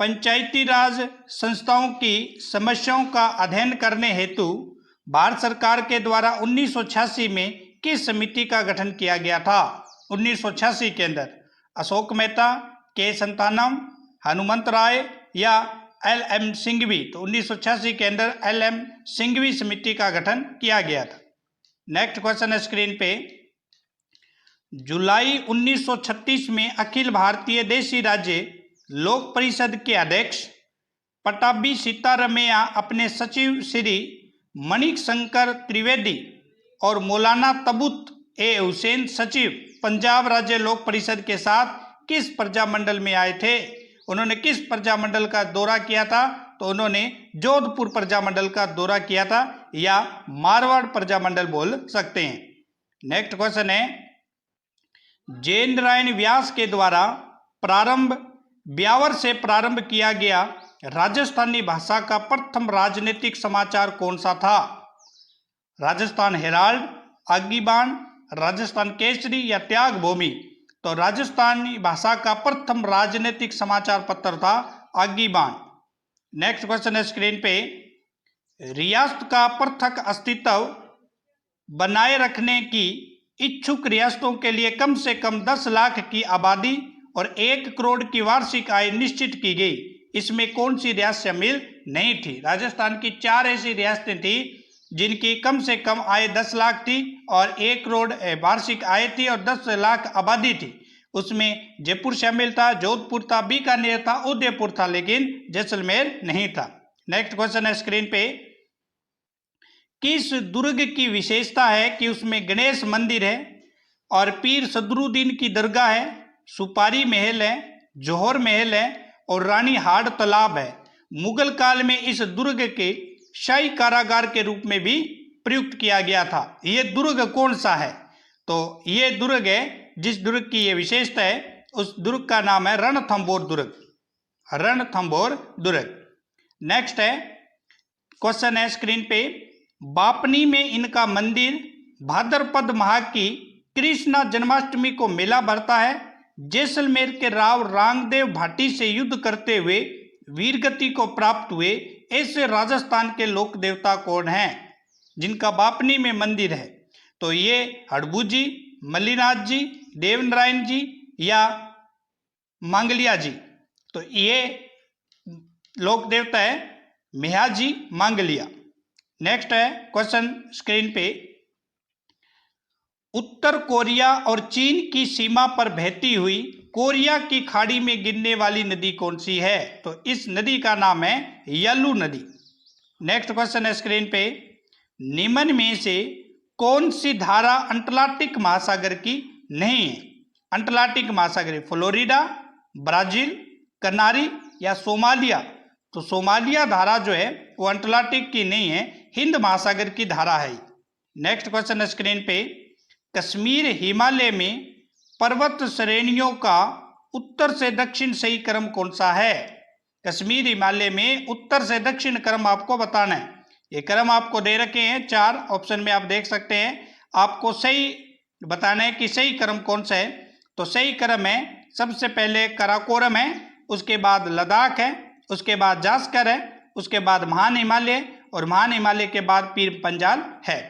पंचायती राज संस्थाओं की समस्याओं का अध्ययन करने हेतु भारत सरकार के द्वारा 1986 में किस समिति का गठन किया गया था? 1986 के अंदर अशोक मेहता, के संतानम, हनुमंत राय या एल.एम. सिंघवी। तो 1986 के अंदर एल.एम. सिंघवी समिति का गठन किया गया था। नेक्स्ट क्वेश्चन है स्क्रीन पे। जुलाई 1936 में अखिल भारतीय देशी राज्य लोक परिषद के अध्यक्ष पट्टाभी सीतारमैया अपने सचिव श्री मणिक शंकर त्रिवेदी और मौलाना तबूत ए हुसैन सचिव पंजाब राज्य लोक परिषद के साथ किस प्रजामंडल में आए थे? उन्होंने किस प्रजामंडल का दौरा किया था? तो उन्होंने जोधपुर प्रजामंडल का दौरा किया था या मारवाड़ प्रजामंडल बोल सकते हैं। नेक्स्ट क्वेश्चन है, जैन नारायण व्यास के द्वारा ब्यावर से प्रारंभ किया गया राजस्थानी भाषा का प्रथम राजनीतिक समाचार कौन सा था? राजस्थान हेराल्ड, आगीबाण, राजस्थान केसरी या त्याग भूमि? तो राजस्थानी भाषा का प्रथम राजनीतिक समाचार पत्र था आगीबाण। नेक्स्ट क्वेश्चन है स्क्रीन पे, रियासत का पृथक अस्तित्व बनाए रखने की इच्छुक रियासतों के लिए कम से कम 10 लाख की आबादी और 1 करोड़ की वार्षिक आय निश्चित की गई। इसमें कौन सी रियासत शामिल नहीं थी? राजस्थान की 4 ऐसी रियासतें थी जिनकी कम से कम आय 10 लाख थी और 1 करोड़ वार्षिक आय थी और 10 लाख आबादी थी। उसमें जयपुर शामिल था, जोधपुर था, बीकानेर था, उदयपुर था, लेकिन जैसलमेर नहीं था। नेक्स्ट क्वेश्चन है स्क्रीन पे, किस दुर्ग की विशेषता है कि उसमें गणेश मंदिर है और पीर सदरुद्दीन की दरगाह है, सुपारी महल है, जौहर महल है और रानी हाड़ तालाब है? मुगल काल में इस दुर्ग के शाही कारागार के रूप में भी प्रयुक्त किया गया था। ये दुर्ग कौन सा है? तो ये दुर्ग है, जिस दुर्ग की ये विशेषता है उस दुर्ग का नाम है रणथंभौर दुर्ग। रणथंभौर दुर्ग। नेक्स्ट है क्वेश्चन है स्क्रीन पे, बापनी में इनका मंदिर भाद्रपद माह की कृष्णा जन्माष्टमी को मेला भरता है। जैसलमेर के राव रांगदेव भाटी से युद्ध करते हुए वीरगति को प्राप्त हुए ऐसे राजस्थान के लोक देवता कौन हैं जिनका बापनी में मंदिर है? तो ये हड़बू जी, मल्लीनाथ जी, देवनारायण जी या मांगलिया जी? तो ये लोक देवता है मेहाजी मांगलिया। नेक्स्ट है क्वेश्चन स्क्रीन पे, उत्तर कोरिया और चीन की सीमा पर बहती हुई कोरिया की खाड़ी में गिरने वाली नदी कौन सी है? तो इस नदी का नाम है यालू नदी। नेक्स्ट क्वेश्चन है स्क्रीन पे, निम्न में से कौन सी धारा अटलांटिक महासागर की नहीं है? अटलांटिक महासागर, फ्लोरिडा, ब्राजील, कनारी या सोमालिया? तो सोमालिया धारा जो है वो अटलांटिक की नहीं है, हिंद महासागर की धारा है। नेक्स्ट क्वेश्चन है स्क्रीन पे, कश्मीर हिमालय में पर्वत श्रेणियों का उत्तर से दक्षिण सही क्रम कौन सा है? कश्मीर हिमालय में उत्तर से दक्षिण क्रम आपको बताना है। ये क्रम आपको दे रखे हैं 4 ऑप्शन में, आप देख सकते हैं। आपको सही बताना है कि सही क्रम कौन सा है। तो सही क्रम है, सबसे पहले कराकोरम है, उसके बाद लद्दाख है, उसके बाद जास्कर है, उसके बाद महान हिमालय और महान हिमालय के बाद पीर पंजाल है।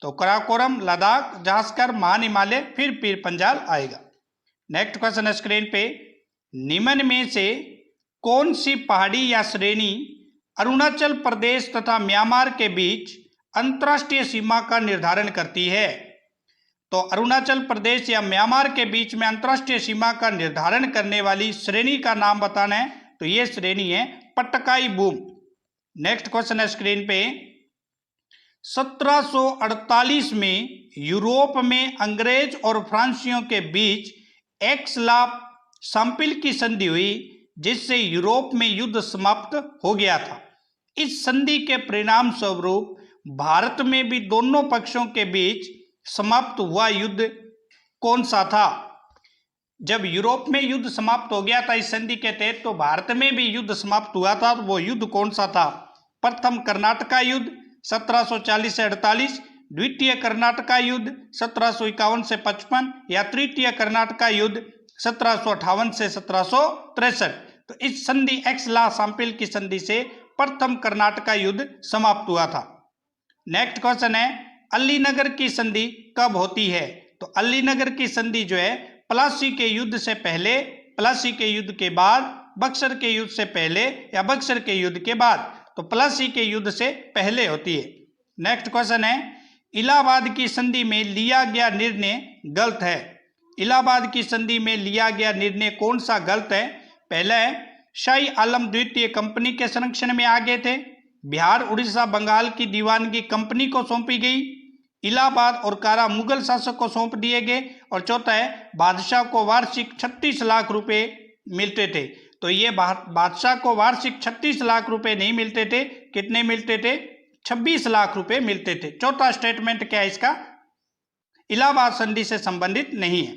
तो कराकोरम, लद्दाख, जास्कर, महान हिमालय, फिर पीर पंजाल आएगा। नेक्स्ट क्वेश्चन है स्क्रीन पे, निम्न में से कौन सी पहाड़ी या श्रेणी अरुणाचल प्रदेश तथा म्यांमार के बीच अंतर्राष्ट्रीय सीमा का निर्धारण करती है? तो अरुणाचल प्रदेश या म्यांमार के बीच में अंतर्राष्ट्रीय सीमा का निर्धारण करने वाली श्रेणी का नाम बताना है। तो ये श्रेणी है पटकाई बूम। नेक्स्ट क्वेश्चन है स्क्रीन पे, 1748 में यूरोप में अंग्रेज और फ्रांसीसियों के बीच एक्स-ला शांपिल की संधि हुई, जिससे यूरोप में युद्ध समाप्त हो गया था। इस संधि के परिणाम स्वरूप भारत में भी दोनों पक्षों के बीच समाप्त हुआ युद्ध कौन सा था? जब यूरोप में युद्ध समाप्त हो गया था इस संधि के तहत, तो भारत में भी युद्ध समाप्त हुआ था। तो वो युद्ध कौन सा था? प्रथम कर्नाटका युद्ध 1740 से 48, द्वितीय कर्नाटका युद्ध 1751 से 55 या तृतीय कर्नाटका युद्ध 1758 से 1763। तो इस संधि एक्सला सांपिल की संधि से प्रथम कर्नाटका युद्ध समाप्त हुआ था। नेक्स्ट क्वेश्चन है अलीनगर की संधि कब होती है? तो अलीनगर की संधि जो है प्लासी के युद्ध से पहले, प्लासी के युद्ध के बाद, बक्सर के युद्ध से पहले या बक्सर के युद्ध के बाद, तो प्लासी के युद्ध से पहले होती है। नेक्स्ट क्वेश्चन है इलाहाबाद की संधि में लिया गया निर्णय गलत है। इलाहाबाद की संधि में लिया गया निर्णय कौन सा गलत है? पहला है शाही आलम द्वितीय कंपनी के संरक्षण में आ गए थे, बिहार उड़ीसा बंगाल की दीवानगी कंपनी को सौंपी गई, इलाहाबाद और कारा मुगल शासक को सौंप दिए गए, और चौथा है बादशाह को वार्षिक 36 लाख रुपए मिलते थे। तो ये बादशाह को वार्षिक 36 लाख रुपए नहीं मिलते थे, कितने मिलते थे? 26 लाख रुपए मिलते थे। चौथा स्टेटमेंट क्या है इसका? इलाहाबाद संधि से संबंधित नहीं है।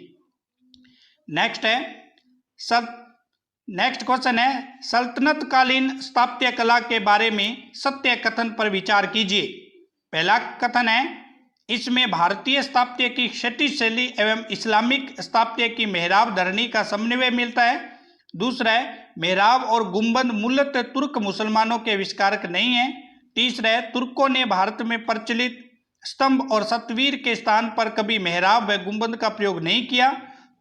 नेक्स्ट क्वेश्चन है सल्तनत कालीन स्थापत्य कला के बारे में सत्य कथन पर विचार कीजिए। पहला कथन है इसमें भारतीय स्थापत्य की क्षैतिज शैली एवं इस्लामिक स्थापत्य की मेहराब धरनी का समन्वय मिलता है। दूसरा है मेहराब और गुंबद मूलतः तुर्क मुसलमानों के आविष्कारक नहीं है। तीसरा है तुर्कों ने भारत में प्रचलित स्तंभ और सतवीर के स्थान पर कभी मेहराब व गुंबद का प्रयोग नहीं किया।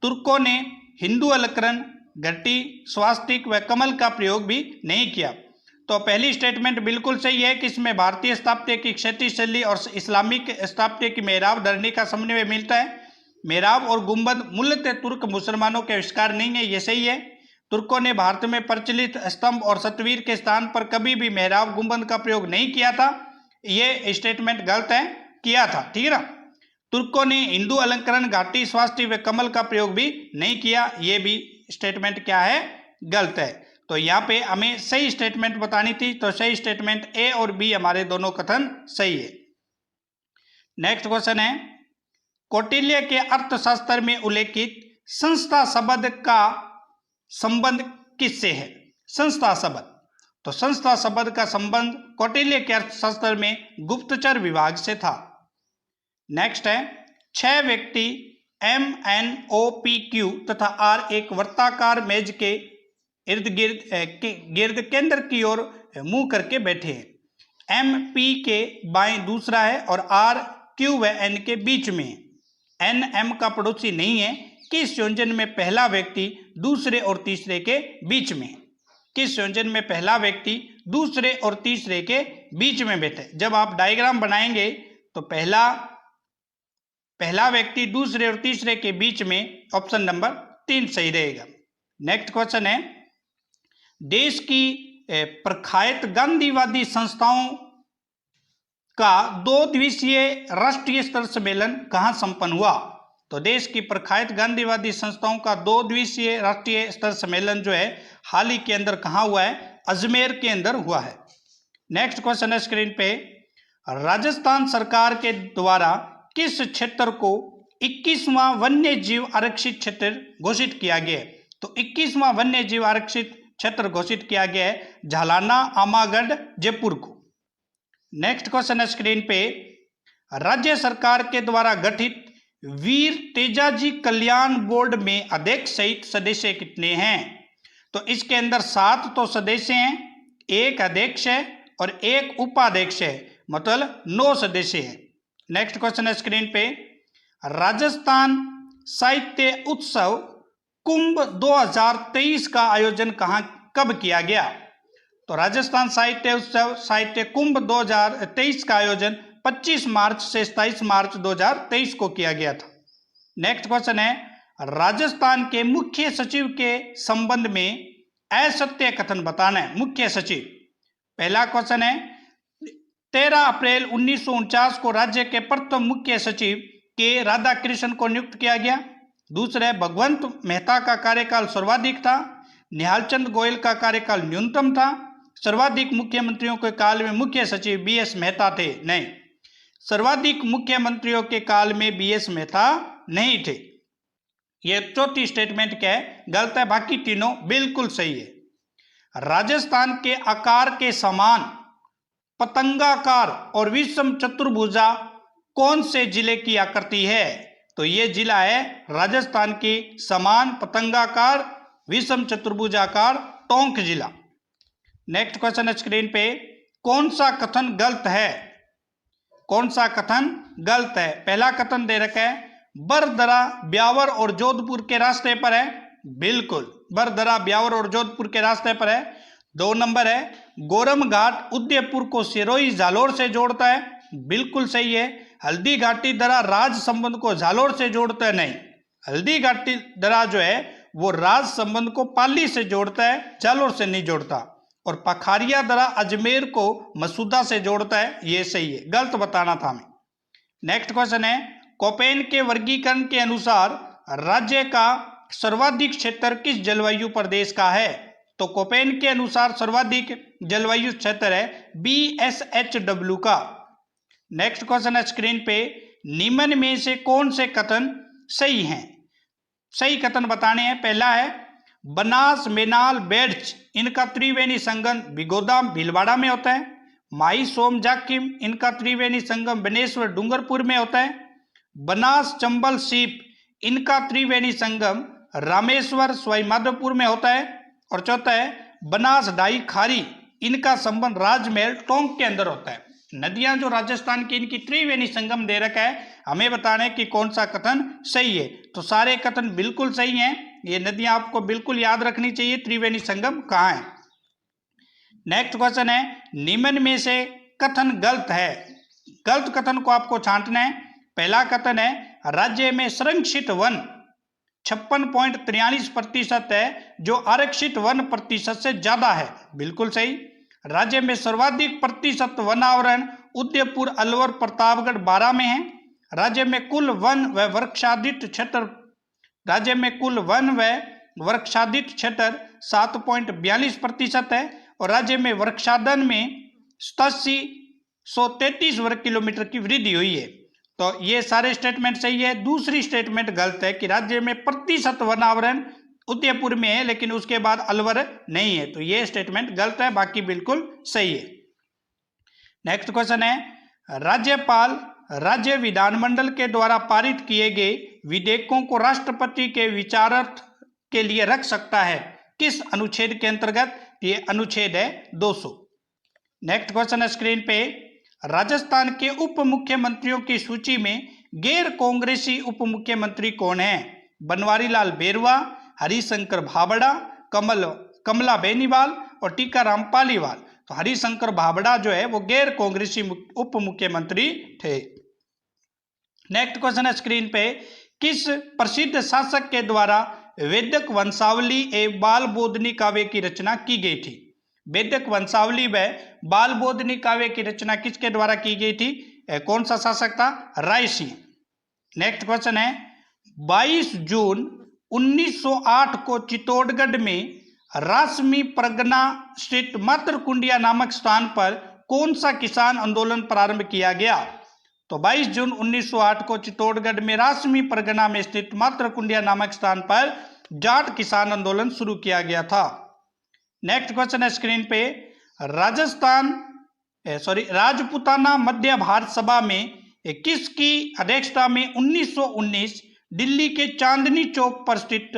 तुर्कों ने हिंदू अलंकरण, घटी, स्वास्तिक व कमल का प्रयोग भी नहीं किया। तो पहली स्टेटमेंट बिल्कुल सही है कि इसमें भारतीय स्थापत्य की क्षैतिज शैली और इस्लामिक स्थापत्य की मेहराब धरनी का समन्वय मिलता है। मेहराब और गुंबद मूलतः तुर्क मुसलमानों के आविष्कार नहीं है, ये सही है। तुर्कों ने भारत में प्रचलित स्तंभ और सतवीर के स्थान पर कभी भी मेहराब गुंबद का प्रयोग नहीं किया था, ये स्टेटमेंट गलत है, किया था, ठीक है ना। तुर्कों ने हिंदू अलंकरण, घाटी, स्वास्तिक व कमल का प्रयोग भी नहीं किया, ये भी स्टेटमेंट क्या है? गलत है। तो यहाँ पे हमें सही स्टेटमेंट बतानी थी, तो सही स्टेटमेंट ए और बी हमारे दोनों कथन सही है। नेक्स्ट क्वेश्चन है कौटिल्य के अर्थशास्त्र में उल्लेखित संस्था शब्द का संबंध किससे है? संस्था शब्द, तो संस्था शब्द का संबंध कौटिल्य के अर्थशास्त्र में गुप्तचर विभाग से था। नेक्स्ट है 6 व्यक्ति MNOPQ तथा R एक वर्ताकार मेज के इर्द गिर्द केंद्र की ओर मुंह करके बैठे हैं। MP के बाएं दूसरा है और R Q व N के बीच में है। N M का पड़ोसी नहीं है। किस व्यंजन में पहला व्यक्ति दूसरे और तीसरे के बीच में? किस व्यंजन में पहला व्यक्ति दूसरे और तीसरे के बीच में बैठे? जब आप डायग्राम बनाएंगे तो पहला व्यक्ति दूसरे और तीसरे के बीच में, ऑप्शन नंबर 3 सही रहेगा। नेक्स्ट क्वेश्चन है देश की प्रख्यात गांधीवादी संस्थाओं का 2 दिवसीय राष्ट्रीय स्तर सम्मेलन कहां संपन्न हुआ? तो देश की प्रख्यात गांधीवादी संस्थाओं का 2 दिवसीय राष्ट्रीय स्तर सम्मेलन जो है हाल ही के अंदर कहां हुआ है? अजमेर के अंदर हुआ है। नेक्स्ट क्वेश्चन है स्क्रीन पे राजस्थान सरकार के द्वारा किस क्षेत्र को 21वां वन्य जीव आरक्षित क्षेत्र घोषित किया गया है? तो 21वां वन्य जीव आरक्षित क्षेत्र घोषित किया गया है झालाना, आमागढ़, जयपुर को। नेक्स्ट क्वेश्चन है स्क्रीन पे राज्य सरकार के द्वारा गठित वीर तेजाजी कल्याण बोर्ड में अध्यक्ष सहित सदस्य कितने हैं? तो इसके अंदर 7 तो सदस्य हैं, 1 अध्यक्ष है और 1 उपाध्यक्ष है, मतलब 9 सदस्य हैं। नेक्स्ट क्वेश्चन है स्क्रीन पे राजस्थान साहित्य उत्सव कुंभ 2023 का आयोजन कब किया गया? तो राजस्थान साहित्य उत्सव साहित्य कुंभ 2023 का आयोजन 25 मार्च से 27 मार्च 2023 को किया गया था। नेक्स्ट क्वेश्चन है राजस्थान के मुख्य सचिव के संबंध में असत्य कथन बताना है। मुख्य सचिव, पहला क्वेश्चन है 13 अप्रैल 1949 को राज्य के प्रथम मुख्य सचिव के राधाकृष्णन को नियुक्त किया गया। दूसरा है भगवंत मेहता का कार्यकाल सर्वाधिक था, निहालचंद गोयल का कार्यकाल न्यूनतम था। सर्वाधिक मुख्यमंत्रियों के काल में मुख्य सचिव BS मेहता थे? नहीं, सर्वाधिक मुख्यमंत्रियों के काल में BS मेहता नहीं थे। यह चौथी स्टेटमेंट क्या है? गलत है, बाकी तीनों बिल्कुल सही है। राजस्थान के आकार के समान पतंगाकार और विषम चतुर्भुजा कौन से जिले की आकृति है? तो ये जिला है राजस्थान की समान पतंगाकार विषम चतुर्भुजाकार टोंक जिला। नेक्स्ट क्वेश्चन है स्क्रीन पे, कौन सा कथन गलत है? कौन सा कथन गलत है? पहला कथन दे रखा है बरदरा ब्यावर और जोधपुर के रास्ते पर है, बिल्कुल बरदरा ब्यावर और जोधपुर के रास्ते पर है। 2 नंबर है गोरम घाट उदयपुर को सिरोही जालोर से जोड़ता है, बिल्कुल सही है। हल्दी घाटी दरा राज संबंध को जालोर से जोड़ता है, नहीं, हल्दी घाटी दरा जो है वो राज संबंध को पाली से जोड़ता है, जालोर से नहीं जोड़ता। और पखारिया दरा अजमेर को मसूदा से जोड़ता है, ये सही है, गलत बताना था हमें। नेक्स्ट क्वेश्चन है कोपेन के वर्गीकरण के अनुसार राज्य का सर्वाधिक क्षेत्र किस जलवायु प्रदेश का है? तो कोपेन के अनुसार सर्वाधिक जलवायु क्षेत्र है BSHW का। नेक्स्ट क्वेश्चन है स्क्रीन पे, निम्न में से कौन से कथन सही हैं? सही कथन बताने हैं। पहला है बनास मेनाल बेड्स इनका त्रिवेणी संगम बिगोदा भीलवाड़ा में होता है। माई सोम जाकिम इनका त्रिवेणी संगम बनेश्वर डूंगरपुर में होता है। बनास चंबल सीप इनका त्रिवेणी संगम रामेश्वर सवाई माधोपुर में होता है। और चौथा है बनास डाई खारी इनका संबंध राजमहल टोंक के अंदर होता है। नदियां जो राजस्थान की इनकी त्रिवेणी संगम दे रखा है, हमें बताना है कि कौन सा कथन सही है। तो सारे कथन बिल्कुल सही हैं, ये नदियां आपको बिल्कुल याद रखनी चाहिए, त्रिवेणी संगम कहाँ है। नेक्स्ट क्वेश्चन है निम्न में से कथन गलत है? गलत कथन को आपको छांटना है। पहला कथन है राज्य में संरक्षित वन 56.43% है, जो आरक्षित वन प्रतिशत से ज्यादा है, बिल्कुल सही। राज्य में सर्वाधिक प्रतिशत वन आवरण उदयपुर अलवर प्रतापगढ़ 12 में है। राज्य में कुल वन व वृक्षादित क्षेत्र 7.42% है। और राज्य में वृक्षादन में 8733 वर्ग किलोमीटर की वृद्धि हुई है। तो ये सारे स्टेटमेंट सही है। दूसरी स्टेटमेंट गलत है कि राज्य में प्रतिशत वन आवरण उदयपुर में है लेकिन उसके बाद अलवर नहीं है, तो ये स्टेटमेंट गलत है, बाकी बिल्कुल सही है। नेक्स्ट क्वेश्चन है राज्यपाल राज्य विधानमंडल के द्वारा पारित किए गए विधेयकों को राष्ट्रपति के विचारार्थ के लिए रख सकता है, किस अनुच्छेद के अंतर्गत? ये अनुच्छेद है 200। नेक्स्ट क्वेश्चन है स्क्रीन पे, राजस्थान के उप मुख्यमंत्रियों की सूची में गैर कांग्रेसी उप मुख्यमंत्री कौन है? बनवारी लाल बेरवा, हरिशंकर भाबड़ा, कमला बेनीवाल और टीकाराम पालीवाल। तो हरिशंकर भाबड़ा जो है वो गैर कांग्रेसी उप मुख्यमंत्री थे। नेक्स्ट क्वेश्चन है स्क्रीन पे, किस प्रसिद्ध शासक के द्वारा वेदक वंशावली एवं बाल बोधनी काव्य की रचना की गई थी? वेदक वंशावली व बाल बोधनी काव्य की रचना किसके द्वारा की गई थी? कौन सा शासक था? राय सिंह। नेक्स्ट क्वेश्चन है 22 जून 1908 को चित्तौड़गढ़ में रासमी परगना स्थित मातृकुंडिया नामक स्थान पर कौन सा किसान आंदोलन प्रारंभ किया गया? तो 22 जून 1908 को चित्तौड़गढ़ में रासमी परगना में स्थित मातृकुंडिया नामक स्थान पर जाट किसान आंदोलन शुरू किया गया था। नेक्स्ट क्वेश्चन है स्क्रीन पे, राजपूताना मध्य भारत सभा में किसकी अध्यक्षता में 1919 दिल्ली के चांदनी चौक पर स्थित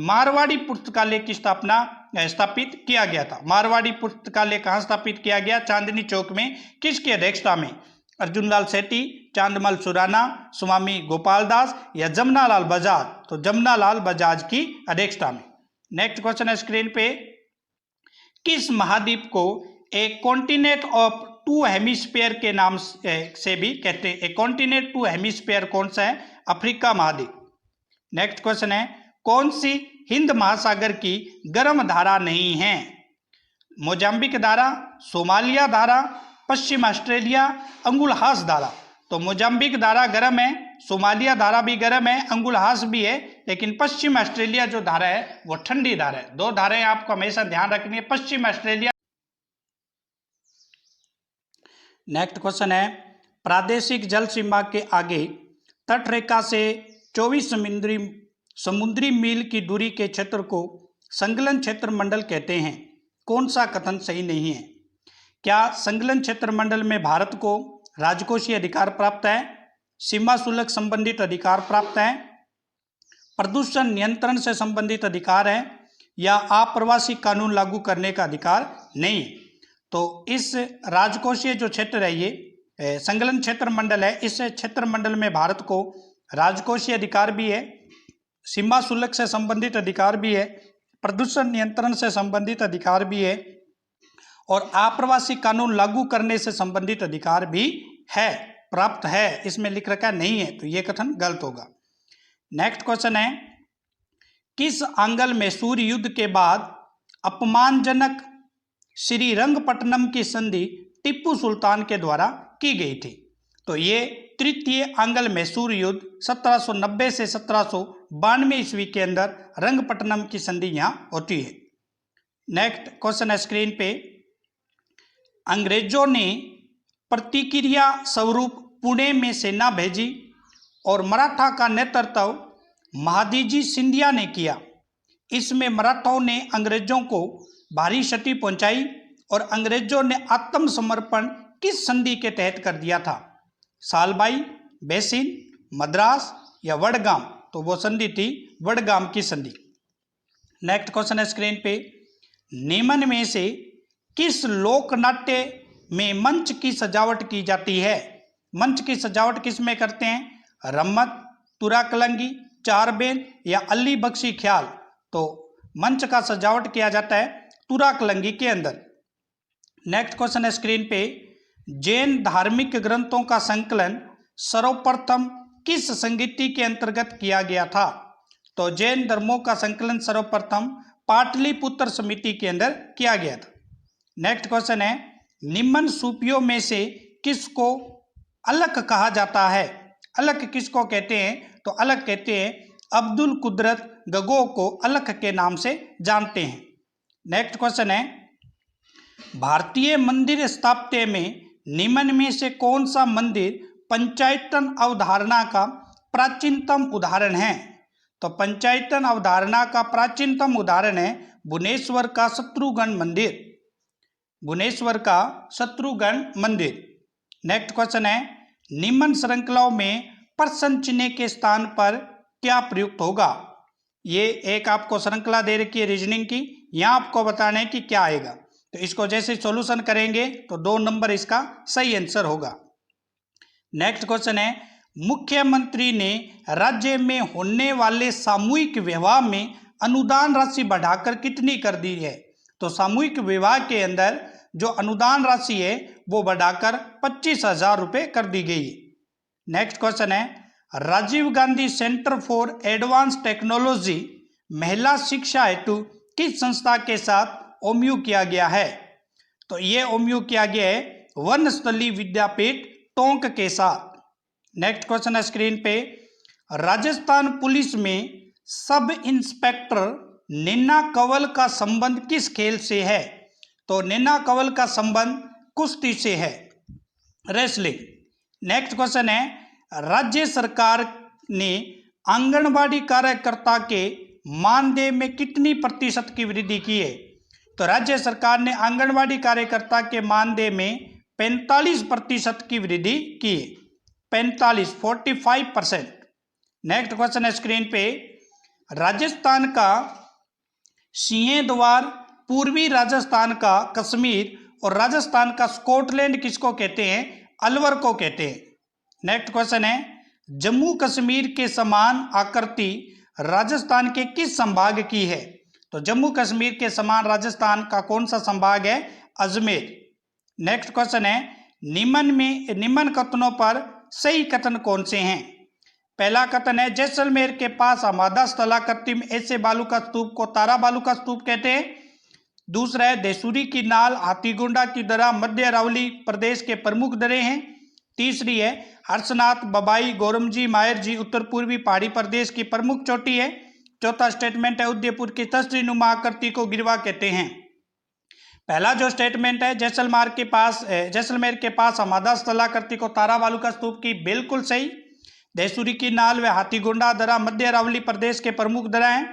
मारवाड़ी पुस्तकालय की स्थापित किया गया था? मारवाड़ी पुस्तकालय कहाँ स्थापित किया गया? चांदनी चौक में। किसकी अध्यक्षता में? अर्जुन लाल सेठी, चांदमल सुराना, स्वामी गोपाल दास या जमना लाल बजाज? तो जमना लाल बजाज की अध्यक्षता में। नेक्स्ट क्वेश्चन है स्क्रीन पे, किस महाद्वीप को एक कॉन्टिनेंट ऑफ टू हेमिस्फीयर के नाम से भी कहते हैं? एक कॉन्टिनेंट टू हेमिस्फीयर कौन सा है? अफ्रीका महाद्वीप। नेक्स्ट क्वेश्चन है, कौन सी हिंद महासागर की गर्म धारा नहीं है? मोजाम्बिक धारा, सोमालिया धारा, पश्चिम ऑस्ट्रेलिया, अंगुलहास धारा। तो मोजाम्बिक धारा गर्म है, सोमालिया धारा भी गर्म है, अंगुलहास भी है, लेकिन पश्चिम ऑस्ट्रेलिया जो धारा है वो ठंडी धारा है। 2 धाराएं आपको हमेशा ध्यान रखनी है, पश्चिम ऑस्ट्रेलिया। नेक्स्ट क्वेश्चन है, प्रादेशिक जल सीमा के आगे तटरेखा से 24 समुद्री मील की दूरी के क्षेत्र को संकलन क्षेत्र मंडल कहते हैं। कौन सा कथन सही नहीं है? क्या संकलन क्षेत्र मंडल में भारत को राजकोषीय अधिकार प्राप्त है, सीमा शुल्क संबंधित अधिकार प्राप्त है, प्रदूषण नियंत्रण से संबंधित अधिकार है, या अप्रवासी कानून लागू करने का अधिकार नहीं। तो इस राजकोषीय जो क्षेत्र है, ये संकलन क्षेत्र मंडल है, इस क्षेत्र मंडल में भारत को राजकोषीय अधिकार भी है, सीमा शुल्क से संबंधित अधिकार भी है, प्रदूषण नियंत्रण से संबंधित अधिकार भी है और अप्रवासी कानून लागू करने से संबंधित अधिकार भी है, प्राप्त है। इसमें लिख रखा नहीं है, तो यह कथन गलत होगा। नेक्स्ट क्वेश्चन है, किस आंगल में सूर्य युद्ध के बाद अपमानजनक श्रीरंगपट्टनम की संधि टीपू सुल्तान के द्वारा की गई थी? तो ये तृतीय आंगल में सूर्य युद्ध 1790 से 1792 ईस्वी के अंदर रंगपट्टनम की संधि यहाँ होती है। नेक्स्ट क्वेश्चन है स्क्रीन पे, अंग्रेजों ने प्रतिक्रिया स्वरूप पुणे में सेना भेजी और मराठा का नेतृत्व महादजी सिंधिया ने किया। इसमें मराठाओं ने अंग्रेजों को भारी क्षति पहुंचाई और अंग्रेजों ने आत्मसमर्पण किस संधि के तहत कर दिया था? सालबाई, बेसिन, मद्रास या वडगाम? तो वो संधि थी वडगाम की संधि। नेक्स्ट क्वेश्चन है स्क्रीन पे, निम्न में से किस लोकनाट्य में मंच की सजावट की जाती है? मंच की सजावट किस में करते हैं? रम्मत, तुराकलंगी, चारबेन या अली बख्शी ख्याल? तो मंच का सजावट किया जाता है तुराकलंगी के अंदर। नेक्स्ट क्वेश्चन है स्क्रीन पे, जैन धार्मिक ग्रंथों का संकलन सर्वप्रथम किस संगति के अंतर्गत किया गया था? तो जैन धर्मों का संकलन सर्वप्रथम पाटलिपुत्र समिति के अंदर किया गया था। नेक्स्ट क्वेश्चन है, निम्न सूफियों में से किसको अलग कहा जाता है? अलग किसको कहते हैं? तो अलग कहते हैं अब्दुल कुदरत गगो को अलग के नाम से जानते हैं। नेक्स्ट क्वेश्चन है, भारतीय मंदिर स्थापत्य में निम्न में से कौन सा मंदिर पंचायतन अवधारणा का प्राचीनतम उदाहरण है? तो पंचायतन अवधारणा का प्राचीनतम उदाहरण है भुवनेश्वर का शत्रुघ्न मंदिर। भुवनेश्वर का शत्रुघ्न मंदिर। नेक्स्ट क्वेश्चन है, निम्न श्रृंखलाओं में प्रश्न चिन्ह के स्थान पर क्या प्रयुक्त होगा? ये एक आपको श्रृंखला दे रखी है रीजनिंग की, यहाँ आपको बताना है कि क्या आएगा। तो इसको जैसे सॉल्यूशन करेंगे तो 2 नंबर इसका सही आंसर होगा। नेक्स्ट क्वेश्चन है, मुख्यमंत्री ने राज्य में होने वाले सामूहिक विवाह में अनुदान राशि बढ़ाकर कितनी कर दी है? तो सामूहिक विवाह के अंदर जो अनुदान राशि है वो बढ़ाकर 25,000 रुपये कर दी गई है। नेक्स्ट क्वेश्चन है, Rajiv Gandhi centre for advance technology महिला शिक्षा हेतु किस संस्था के साथ ओमयू किया गया है? तो ये ओमयू किया गया है वनस्थली विद्यापीठ टोंक के साथ। नेक्स्ट क्वेश्चन है स्क्रीन पे, राजस्थान पुलिस में सब इंस्पेक्टर नैना कंवल का संबंध किस खेल से है? तो नैना कंवल का संबंध कुश्ती से है, रेसलिंग। नेक्स्ट क्वेश्चन है, राज्य सरकार ने आंगनवाड़ी कार्यकर्ता के मानदेय में कितनी प्रतिशत की वृद्धि की है? तो राज्य सरकार ने आंगनवाड़ी कार्यकर्ता के मानदेय में 45% की वृद्धि की है, 45% नेक्स्ट क्वेश्चन है स्क्रीन पे, राजस्थान का सिंहद्वार, पूर्वी राजस्थान का कश्मीर और राजस्थान का स्कॉटलैंड किसको कहते हैं? अलवर को कहते हैं। नेक्स्ट क्वेश्चन है, जम्मू कश्मीर के समान आकृति राजस्थान के किस संभाग की है? तो जम्मू कश्मीर के समान राजस्थान का कौन सा संभाग है? अजमेर। नेक्स्ट क्वेश्चन है, निम्न कथनों पर सही कथन कौन से हैं? पहला कथन है, जैसलमेर के पास हमादा स्थलाकृति में ऐसे बालू का स्तूप को तारा बालू का स्तूप कहते हैं। दूसरा है, देसूरी की नाल, हाथीगोंडा की दर्रा मध्य अरावली प्रदेश के प्रमुख दर्रे हैं। तीसरी है, हर्षनाथ, बबाई, गोरमजी, मायरजी उत्तर पूर्वी पहाड़ी प्रदेश की प्रमुख चोटी है। चौथा स्टेटमेंट है, उदयपुर की तस्री नुमा आकृति को गिरवा कहते हैं। पहला जो स्टेटमेंट है, जैसलमेर के पास हमादा स्थलाकृति को तारा बालू का स्तूप की, बिल्कुल सही। देसूरी की नाल व हाथीगोंडा दर्रा मध्य अरावली प्रदेश के प्रमुख दर्रा हैं।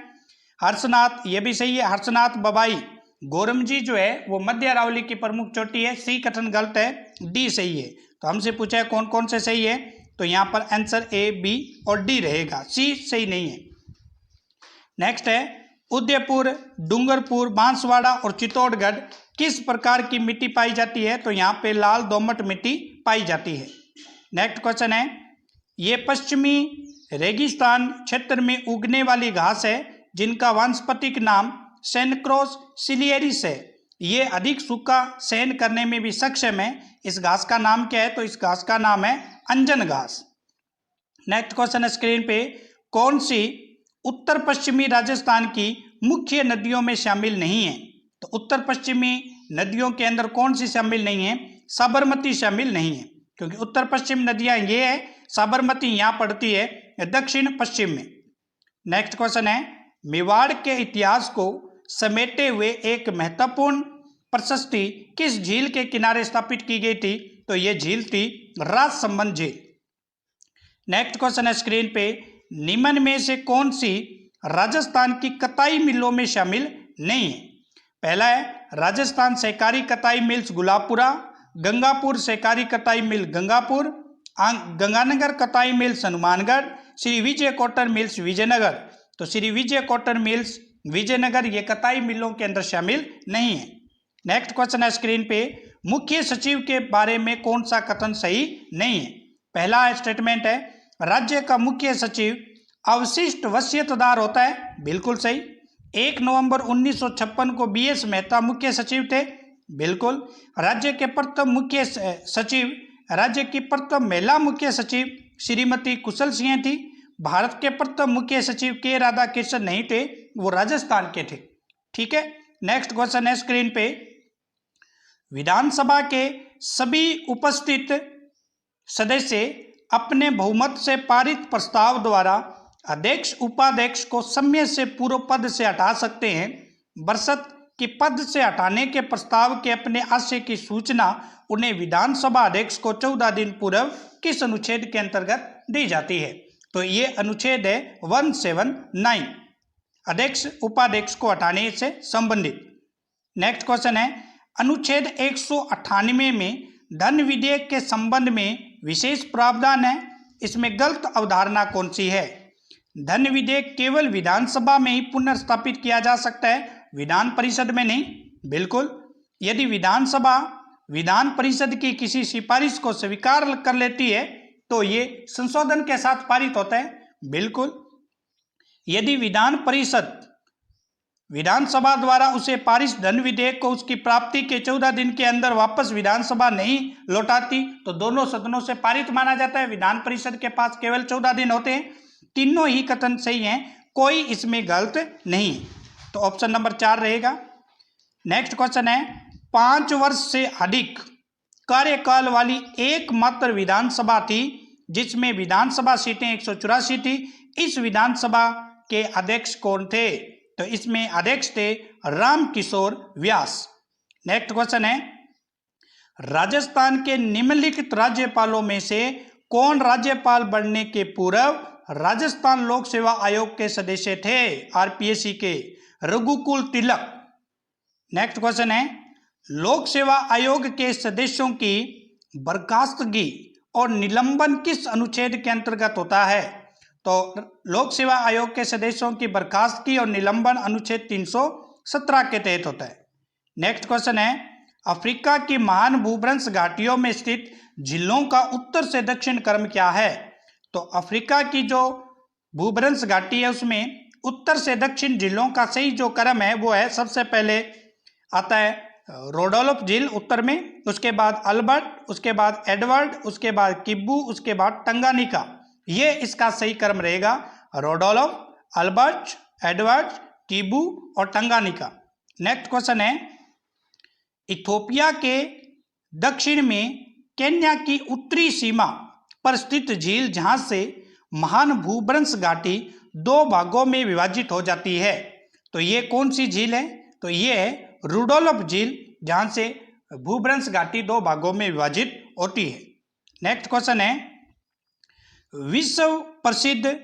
हर्षनाथ, ये भी सही है। हर्षनाथ, बबाई, गोरमजी जो है वो मध्य अरावली की प्रमुख चोटी है। सी कथन गलत है, डी सही है। तो हमसे पूछा है कौन कौन से सही है, तो यहाँ पर आंसर ए, बी और डी रहेगा, सी सही नहीं है। नेक्स्ट है, उदयपुर, डूंगरपुर, बांसवाड़ा और चित्तौड़गढ़ किस प्रकार की मिट्टी पाई जाती है? तो यहाँ पे लाल दोमट मिट्टी पाई जाती है। नेक्स्ट क्वेश्चन है, ये पश्चिमी रेगिस्तान क्षेत्र में उगने वाली घास है जिनका वानस्पतिक नाम सेनक्रोस सिलियरिस है। ये अधिक सूखा सहन करने में भी सक्षम है। इस घास का नाम क्या है? तो इस घास का नाम है अंजन घास। नेक्स्ट क्वेश्चन है स्क्रीन पे, कौन सी उत्तर पश्चिमी राजस्थान की मुख्य नदियों में शामिल नहीं है? तो उत्तर पश्चिमी नदियों के अंदर कौन सी शामिल नहीं है? साबरमती शामिल नहीं है, क्योंकि उत्तर पश्चिम नदियां ये है, साबरमती यहाँ पड़ती है दक्षिण पश्चिम में। नेक्स्ट क्वेश्चन है, मेवाड़ के इतिहास को समेटे हुए एक महत्वपूर्ण प्रशस्ति किस झील के किनारे स्थापित की गई थी? तो ये झील थी राजसमंद झील। नेक्स्ट क्वेश्चन है स्क्रीन पे, निम्न में से कौन सी राजस्थान की कताई मिलों में शामिल नहीं है? पहला है राजस्थान सहकारी कताई मिल्स गुलाबपुरा, गंगापुर सहकारी कताई मिल गंगापुर, गंगानगर कताई mills Hanumangarh, Shri Vijay cotton mills Vijayanagar. तो श्री विजय कॉटन मिल्स विजयनगर ये कताई मिलों के अंदर शामिल नहीं है। नेक्स्ट क्वेश्चन है स्क्रीन पे, मुख्य सचिव के बारे में कौन सा कथन सही नहीं है? पहला स्टेटमेंट है, राज्य का मुख्य सचिव अवशिष्ट वसीयतदार होता है, बिल्कुल सही। 1 नवंबर 1956 को बीएस मेहता मुख्य सचिव थे, बिल्कुल। राज्य की प्रथम महिला मुख्य सचिव श्रीमती कुशल सिंह थी। भारत के प्रथम मुख्य सचिव के राधाकृष्णन नहीं थे, वो राजस्थान के थे। ठीक है। नेक्स्ट क्वेश्चन है स्क्रीन पे, विधानसभा के सभी उपस्थित सदस्य अपने बहुमत से पारित प्रस्ताव द्वारा अध्यक्ष उपाध्यक्ष को समय से पूर्व पद से हटा सकते हैं। बरसत की पद से हटाने के प्रस्ताव के अपने आशय की सूचना उन्हें विधानसभा अध्यक्ष को 14 दिन पूर्व किस अनुच्छेद के अंतर्गत दी जाती है? तो ये अनुच्छेद है 179, अध्यक्ष उपाध्यक्ष को हटाने से संबंधित। नेक्स्ट क्वेश्चन है, अनुच्छेद 198 में धन विधेयक के संबंध में विशेष प्रावधान है, इसमें गलत अवधारणा कौन सी है? धन विधेयक केवल विधानसभा में ही पुनर्स्थापित किया जा सकता है, विधान परिषद में नहीं। बिल्कुल, यदि विधान परिषद की किसी सिफारिश को स्वीकार कर लेती है तो ये संशोधन के साथ पारित होता है, बिल्कुल। यदि विधान परिषद विधानसभा द्वारा उसे पारित धन विधेयक को उसकी प्राप्ति के 14 दिन के अंदर वापस विधानसभा नहीं लौटाती तो दोनों सदनों से पारित माना जाता है। विधान परिषद के पास केवल 14 दिन होते हैं। तीनों ही कथन सही हैं, कोई इसमें गलत नहीं है, तो ऑप्शन नंबर 4 रहेगा। नेक्स्ट क्वेश्चन है, 5 वर्ष से अधिक कार्यकाल वाली एकमात्र विधानसभा थी जिसमें विधानसभा सीटें 184 थी, इस विधानसभा के अध्यक्ष कौन थे? तो इसमें अध्यक्ष थे रामकिशोर व्यास। नेक्स्ट क्वेश्चन है, राजस्थान के निम्नलिखित राज्यपालों में से कौन राज्यपाल बनने के पूर्व राजस्थान लोक सेवा आयोग के सदस्य थे? आरपीएससी के रघुकुल तिलक। नेक्स्ट क्वेश्चन है, लोक सेवा आयोग के सदस्यों की बर्खास्तगी और निलंबन किस अनुच्छेद के अंतर्गत होता है? तो लोक सेवा आयोग के सदस्यों की बर्खास्तगी और निलंबन अनुच्छेद 317 के तहत होता है। नेक्स्ट क्वेश्चन है, अफ्रीका की महान भूभ्रंश घाटियों में स्थित झीलों का उत्तर से दक्षिण क्रम क्या है? तो अफ्रीका की जो भूभ्रंश घाटी है उसमें उत्तर से दक्षिण झीलों का सही जो क्रम है वो है, सबसे पहले आता है रोडोल्फ झील उत्तर में, उसके बाद अल्बर्ट, उसके बाद एडवर्ड, उसके बाद किब्बू, उसके बाद टंगानिका। ये इसका सही क्रम रहेगा, रोडोल्फ, अल्बर्ट, एडवर्ड, किब्बू और टंगानिका। नेक्स्ट क्वेश्चन है, इथोपिया के दक्षिण में केन्या की उत्तरी सीमा पर स्थित झील जहां से महान भूभ्रंश घाटी 2 भागों में विभाजित हो जाती है, तो ये कौन सी झील है? तो ये है रुडोल्फ झील, जहां से भूभ्रंश घाटी 2 भागों में विभाजित होती है। नेक्स्ट क्वेश्चन है, विश्व प्रसिद्ध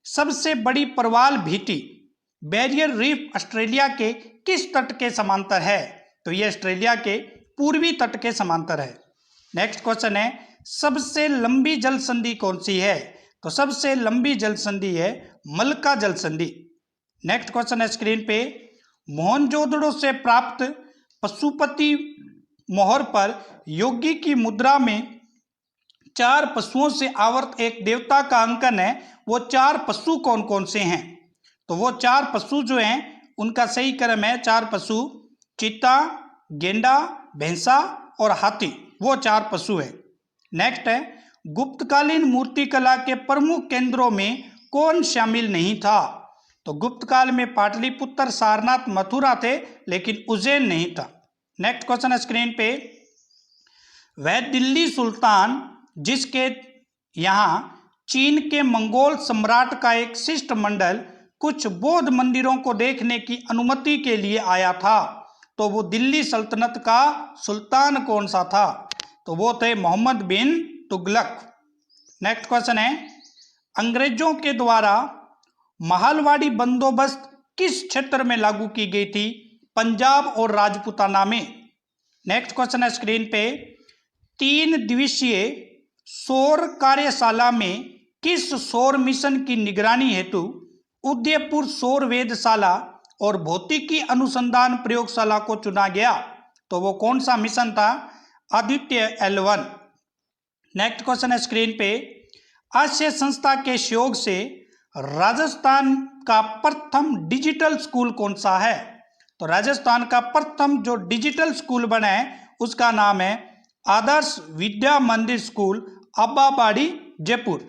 सबसे बड़ी प्रवाल भीटी बैरियर रीफ ऑस्ट्रेलिया के किस तट के समांतर है? तो ये ऑस्ट्रेलिया के पूर्वी तट के समांतर है। नेक्स्ट क्वेश्चन है, सबसे लंबी जल संधि कौन सी है? तो सबसे लंबी जल संधि है मलका जल संधि। नेक्स्ट क्वेश्चन है स्क्रीन पे, मोहनजोदड़ो से प्राप्त पशुपति मोहर पर योगी की मुद्रा में 4 पशुओं से आवर्त एक देवता का अंकन है। वो 4 पशु कौन कौन से हैं? तो वो 4 पशु जो हैं उनका सही क्रम है 4 पशु, चीता, गेंडा, भैंसा और हाथी, वो 4 पशु है। नेक्स्ट है, गुप्तकालीन मूर्तिकला के प्रमुख केंद्रों में कौन शामिल नहीं था? तो गुप्त काल में पाटलिपुत्र, सारनाथ, मथुरा थे, लेकिन उज्जैन नहीं था। नेक्स्ट क्वेश्चन है स्क्रीन पे, वह दिल्ली सुल्तान जिसके यहाँ चीन के मंगोल सम्राट का एक शिष्टमंडल कुछ बौद्ध मंदिरों को देखने की अनुमति के लिए आया था, तो वो दिल्ली सल्तनत का सुल्तान कौन सा था? तो वो थे मोहम्मद बिन तुगलक। नेक्स्ट क्वेश्चन है, अंग्रेजों के द्वारा महलवाड़ी बंदोबस्त किस क्षेत्र में लागू की गई थी? पंजाब और राजपूताना में। नेक्स्ट क्वेश्चन है स्क्रीन पे, 3 दिवसीय सौर कार्यशाला में किस सौर मिशन की निगरानी हेतु उदयपुर सौर वेधशाला और भौतिकी अनुसंधान प्रयोगशाला को चुना गया? तो वो कौन सा मिशन था? आदित्य L1। नेक्स्ट क्वेश्चन है स्क्रीन पे, आशय संस्था के सहयोग से राजस्थान का प्रथम डिजिटल स्कूल कौन सा है? तो राजस्थान का प्रथम जो डिजिटल स्कूल बना है उसका नाम है आदर्श विद्या मंदिर स्कूल, अब्बाबाड़ी, जयपुर।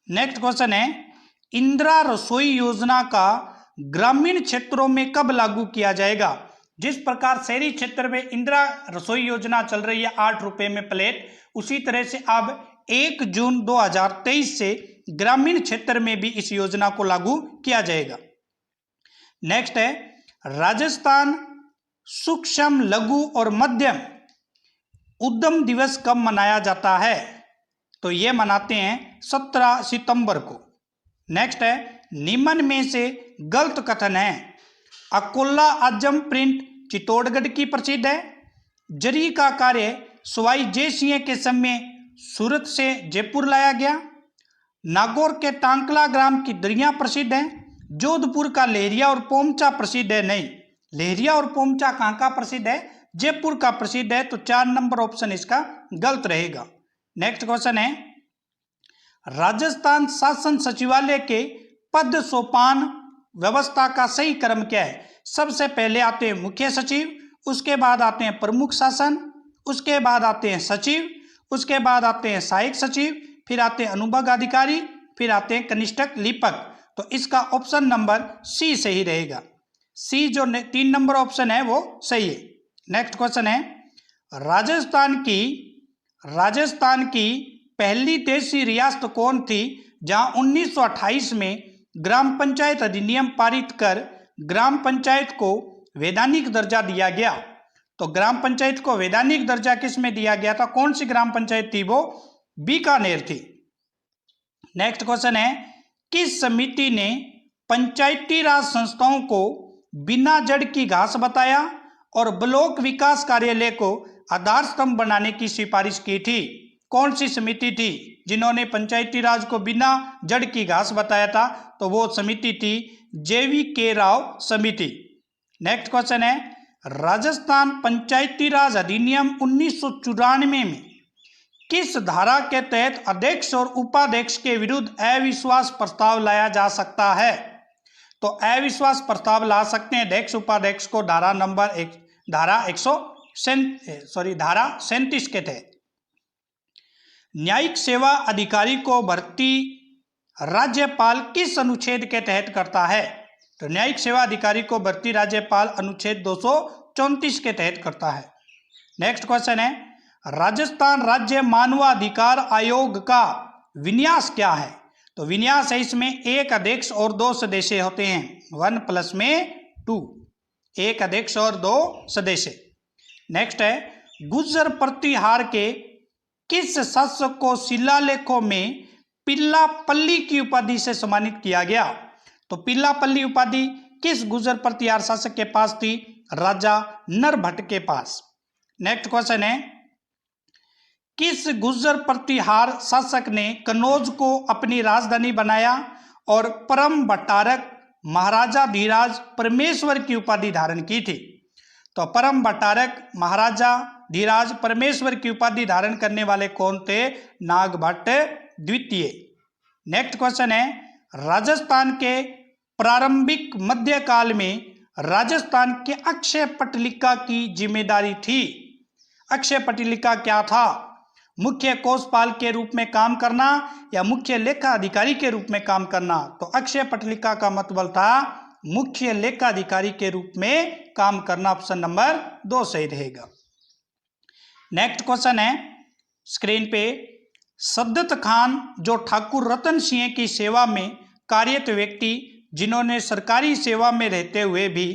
नेक्स्ट क्वेश्चन है, इंदिरा रसोई योजना का ग्रामीण क्षेत्रों में कब लागू किया जाएगा? जिस प्रकार शहरी क्षेत्र में इंदिरा रसोई योजना चल रही है 8 रुपए में प्लेट, उसी तरह से अब 1 जून 2023 से ग्रामीण क्षेत्र में भी इस योजना को लागू किया जाएगा। नेक्स्ट है, राजस्थान सूक्ष्म, लघु और मध्यम उद्यम दिवस कब मनाया जाता है? तो ये मनाते हैं 17 सितंबर को। नेक्स्ट है, निम्न में से गलत कथन है। अकोला आजम प्रिंट चित्तौड़गढ़ की प्रसिद्ध है। जरी का कार्य सवाई जय सिंह के समय सूरत से जयपुर लाया गया। नागौर के टांकला ग्राम की दरिया प्रसिद्ध है। जोधपुर का लहरिया और पोमचा प्रसिद्ध है। नहीं, लहरिया और पोमचा कहाँ का प्रसिद्ध है? जयपुर का प्रसिद्ध है। तो 4 नंबर ऑप्शन इसका गलत रहेगा। नेक्स्ट क्वेश्चन है, राजस्थान शासन सचिवालय के पद सोपान व्यवस्था का सही क्रम क्या है? सबसे पहले आते हैं मुख्य सचिव, उसके बाद आते हैं प्रमुख शासन, उसके बाद आते हैं सचिव, उसके बाद आते हैं सहायक सचिव, फिर आते हैं अनुभाग अधिकारी, फिर आते हैं कनिष्ठक लिपक। तो इसका ऑप्शन नंबर सी सही रहेगा। सी जो 3 नंबर ऑप्शन है वो सही है। नेक्स्ट क्वेश्चन है, राजस्थान की पहली देशी रियासत कौन थी जहां 1928 में ग्राम पंचायत अधिनियम पारित कर ग्राम पंचायत को वैधानिक दर्जा दिया गया? तो ग्राम पंचायत को वैधानिक दर्जा किस में दिया गया था? कौन सी ग्राम पंचायत थी? वो बीकानेर थी। नेक्स्ट क्वेश्चन है, किस समिति ने पंचायती राज संस्थाओं को बिना जड़ की घास बताया और ब्लॉक विकास कार्यालय को आधार स्तंभ बनाने की सिफारिश की थी? कौन सी समिति थी जिन्होंने पंचायती राज को बिना जड़ की घास बताया था? तो वो समिति थी JVK राव समिति। नेक्स्ट क्वेश्चन है, राजस्थान पंचायती राज अधिनियम 1994 में किस धारा के तहत अध्यक्ष और उपाध्यक्ष के विरुद्ध अविश्वास प्रस्ताव लाया जा सकता है? तो अविश्वास प्रस्ताव ला सकते हैं अध्यक्ष उपाध्यक्ष को धारा 37 के तहत। न्यायिक सेवा अधिकारी को भर्ती राज्यपाल किस अनुच्छेद के तहत करता है? तो न्यायिक सेवा अधिकारी को भर्ती राज्यपाल अनुच्छेद 234 के तहत करता है। नेक्स्ट क्वेश्चन है, राजस्थान राज्य मानवाधिकार आयोग का विन्यास क्या है? तो विन्यास है इसमें 1 अध्यक्ष और 2 सदस्य होते हैं, 1 प्लस में 2, 1 अध्यक्ष और 2 सदस्य। नेक्स्ट है, गुर्जर प्रतिहार के किस शासक को शिलालेखों में पिल्लापल्ली की उपाधि से सम्मानित किया गया? तो पिल्लापल्ली उपाधि किस गुर्जर प्रतिहार शासक के पास थी? राजा नरभट्ट के पास। नेक्स्ट क्वेश्चन है, किस गुर्जर प्रतिहार शासक ने कन्नौज को अपनी राजधानी बनाया और परम भट्टारक महाराजा धीराज परमेश्वर की उपाधि धारण की थी? तो परम भट्टारक महाराजा धीराज परमेश्वर की उपाधि धारण करने वाले कौन थे? नागभट्ट द्वितीय। नेक्स्ट क्वेश्चन है, राजस्थान के प्रारंभिक मध्यकाल में राजस्थान के अक्षय पट्टिलिका की जिम्मेदारी थी। अक्षय पट्टिलिका क्या था? मुख्य कोषपाल के रूप में काम करना या मुख्य लेखा अधिकारी के रूप में काम करना? तो अक्षय पट्टिलिका का मतलब था मुख्य लेखा अधिकारी के रूप में काम करना। ऑप्शन नंबर 2 सही रहेगा। नेक्स्ट क्वेश्चन है स्क्रीन पे, सद्दत खान जो ठाकुर रतन सिंह की सेवा में कार्यरत व्यक्ति जिन्होंने सरकारी सेवा में रहते हुए भी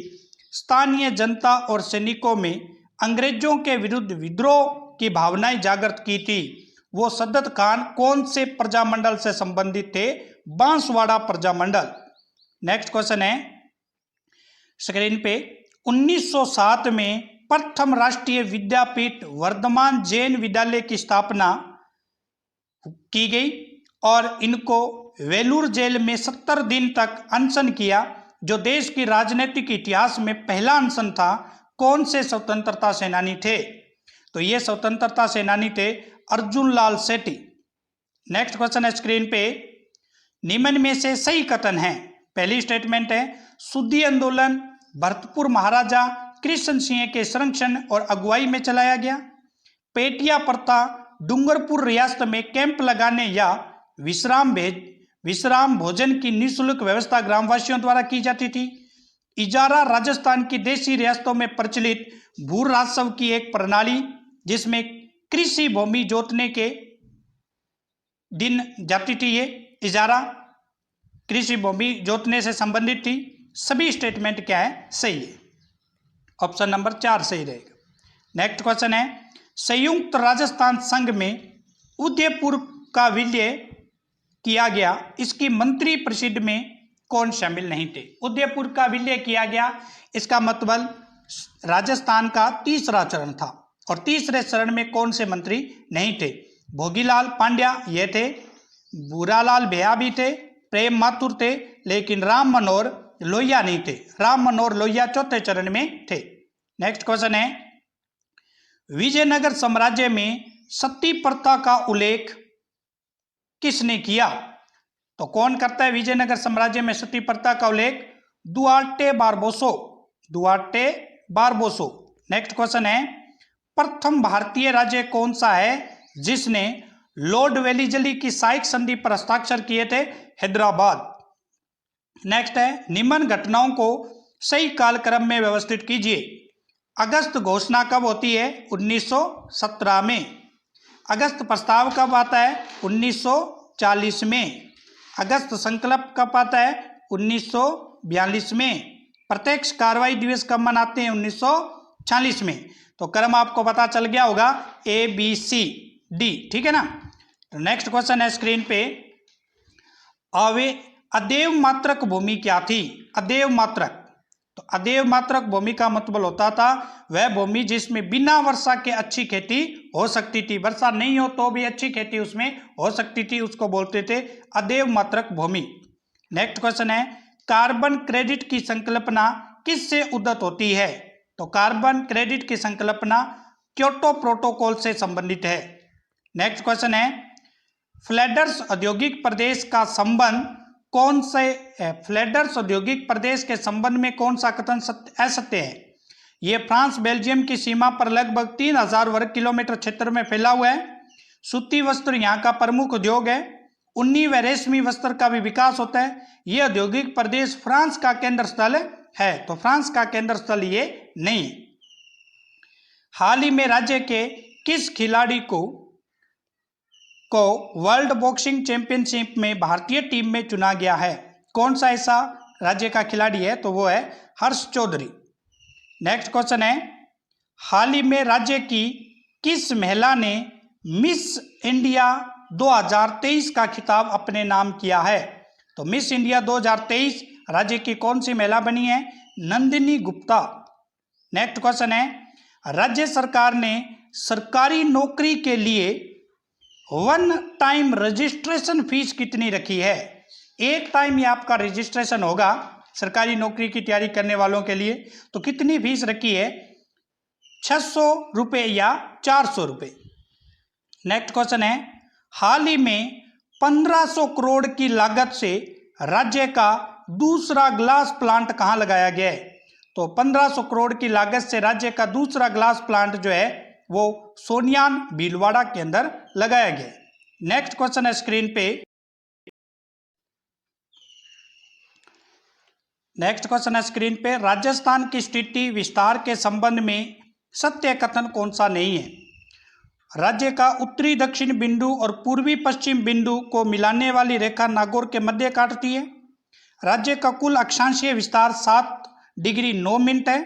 स्थानीय जनता और सैनिकों में अंग्रेजों के विरुद्ध विद्रोह की भावनाएं जागृत की थी, वो सद्दत खान कौन से प्रजामंडल से संबंधित थे? बांसवाड़ा प्रजामंडल। नेक्स्ट क्वेश्चन है स्क्रीन पे, 1907 में प्रथम राष्ट्रीय विद्यापीठ वर्धमान जैन विद्यालय की स्थापना की गई और इनको वेलूर जेल में 70 दिन तक अनशन किया, जो देश की राजनीतिक इतिहास में पहला अनशन था। कौन से स्वतंत्रता सेनानी थे? तो ये स्वतंत्रता सेनानी थे अर्जुन लाल सेठी। नेक्स्ट क्वेश्चन है स्क्रीन पे, निम्न में से सही कथन है? पहली स्टेटमेंट है, शुद्धि आंदोलन भरतपुर महाराजा कृष्ण सिंह के संरक्षण और अगुवाई में चलाया गया। पेटिया प्रथा डूंगरपुर रियासत में कैंप लगाने या विश्राम भोजन की निःशुल्क व्यवस्था ग्रामवासियों द्वारा की जाती थी। इजारा राजस्थान की देशी रियासतों में प्रचलित भू राजस्व की एक प्रणाली जिसमें कृषि भूमि जोतने के दिन जाती थी। ये इजारा कृषि भूमि जोतने से संबंधित थी। सभी स्टेटमेंट क्या है? सही है। ऑप्शन नंबर 4 सही रहेगा। नेक्स्ट क्वेश्चन है, संयुक्त राजस्थान संघ में उदयपुर का विलय किया गया, इसकी मंत्री परिषद में कौन शामिल नहीं थे? उदयपुर का विलय किया गया, इसका मतलब राजस्थान का तीसरा चरण था और तीसरे चरण में कौन से मंत्री नहीं थे? भोगीलाल पांड्या ये थे, भूरालाल बेया भी थे, प्रेम माथुर थे, लेकिन राम मनोहर लोहिया नहीं थे। राम मनोहर लोहिया चौथे चरण में थे। नेक्स्ट क्वेश्चन है, विजयनगर साम्राज्य में सती प्रथा का उल्लेख किसने किया? तो कौन करता है विजयनगर साम्राज्य में सती प्रथा का उल्लेख? दुआर्टे बारबोसो। दुआर्टे बारबोसो। नेक्स्ट क्वेश्चन है, प्रथम भारतीय राज्य कौन सा है जिसने लॉर्ड वेलिजली की साइक संधि पर हस्ताक्षर किए थे? हैदराबाद। नेक्स्ट है, निम्न घटनाओं को सही कालक्रम में व्यवस्थित कीजिए। अगस्त घोषणा कब होती है? 1917 में। अगस्त प्रस्ताव कब आता है? 1940 में। अगस्त संकल्प कब आता है? 1942 में। प्रत्यक्ष कार्रवाई दिवस कब मनाते हैं? 1940 में। तो क्रम आपको पता चल गया होगा, ABCD, ठीक है ना। तो नेक्स्ट क्वेश्चन है स्क्रीन पे, अदेव मात्रक भूमि क्या थी? अदेव मात्रक, तो अदेव मात्रक भूमि का मतलब होता था वह भूमि जिसमें बिना वर्षा के अच्छी खेती हो सकती थी, वर्षा नहीं हो तो भी अच्छी खेती उसमें हो सकती थी, उसको बोलते थे अदेव मात्रक भूमि। नेक्स्ट क्वेश्चन है, कार्बन क्रेडिट की संकल्पना किससे उद्धत होती है? तो कार्बन क्रेडिट की संकल्पना क्योटो प्रोटोकॉल से संबंधित है। नेक्स्ट क्वेश्चन है, फ्लैंडर्स औद्योगिक प्रदेश का संबंध कौन से फ्लैंडर्स औद्योगिक प्रदेश के संबंध में कौन सा कथन असत्य है? ये फ्रांस बेल्जियम की सीमा पर लगभग 3000 वर्ग किलोमीटर क्षेत्र में फैला हुआ है। सूती वस्त्र यहाँ का प्रमुख उद्योग है। ऊनी व रेशमी वस्त्र का भी विकास होता है। ये औद्योगिक प्रदेश फ्रांस का केंद्र स्थल है, तो फ्रांस का केंद्र स्थल ये नहीं है। हाल ही में राज्य के किस खिलाड़ी को वर्ल्ड बॉक्सिंग चैंपियनशिप में भारतीय टीम में चुना गया है? कौन सा ऐसा राज्य का खिलाड़ी है? तो वो है हर्ष चौधरी। नेक्स्ट क्वेश्चन है, हाल ही में राज्य की किस महिला ने मिस इंडिया 2023 का खिताब अपने नाम किया है? तो मिस इंडिया 2023 राज्य की कौन सी महिला बनी है? नंदिनी गुप्ता। नेक्स्ट क्वेश्चन है, राज्य सरकार ने सरकारी नौकरी के लिए वन टाइम रजिस्ट्रेशन फीस कितनी रखी है? एक टाइम ये आपका रजिस्ट्रेशन होगा सरकारी नौकरी की तैयारी करने वालों के लिए। तो कितनी फीस रखी है? 600 रुपये या 400 रुपये। नेक्स्ट क्वेश्चन है, हाल ही में 1500 करोड़ की लागत से राज्य का दूसरा ग्लास प्लांट कहाँ लगाया गया है? तो 1500 करोड़ की लागत से राज्य का दूसरा ग्लास प्लांट जो है वो सोनियान भीलवाड़ा के अंदर लगाया गया है। नेक्स्ट क्वेश्चन है स्क्रीन पे, राजस्थान की स्थिति विस्तार के संबंध में सत्य कथन कौन सा नहीं है? राज्य का उत्तरी दक्षिण बिंदु और पूर्वी पश्चिम बिंदु को मिलाने वाली रेखा नागौर के मध्य काटती है। राज्य का कुल अक्षांशीय विस्तार 7 डिग्री 9 मिनट है।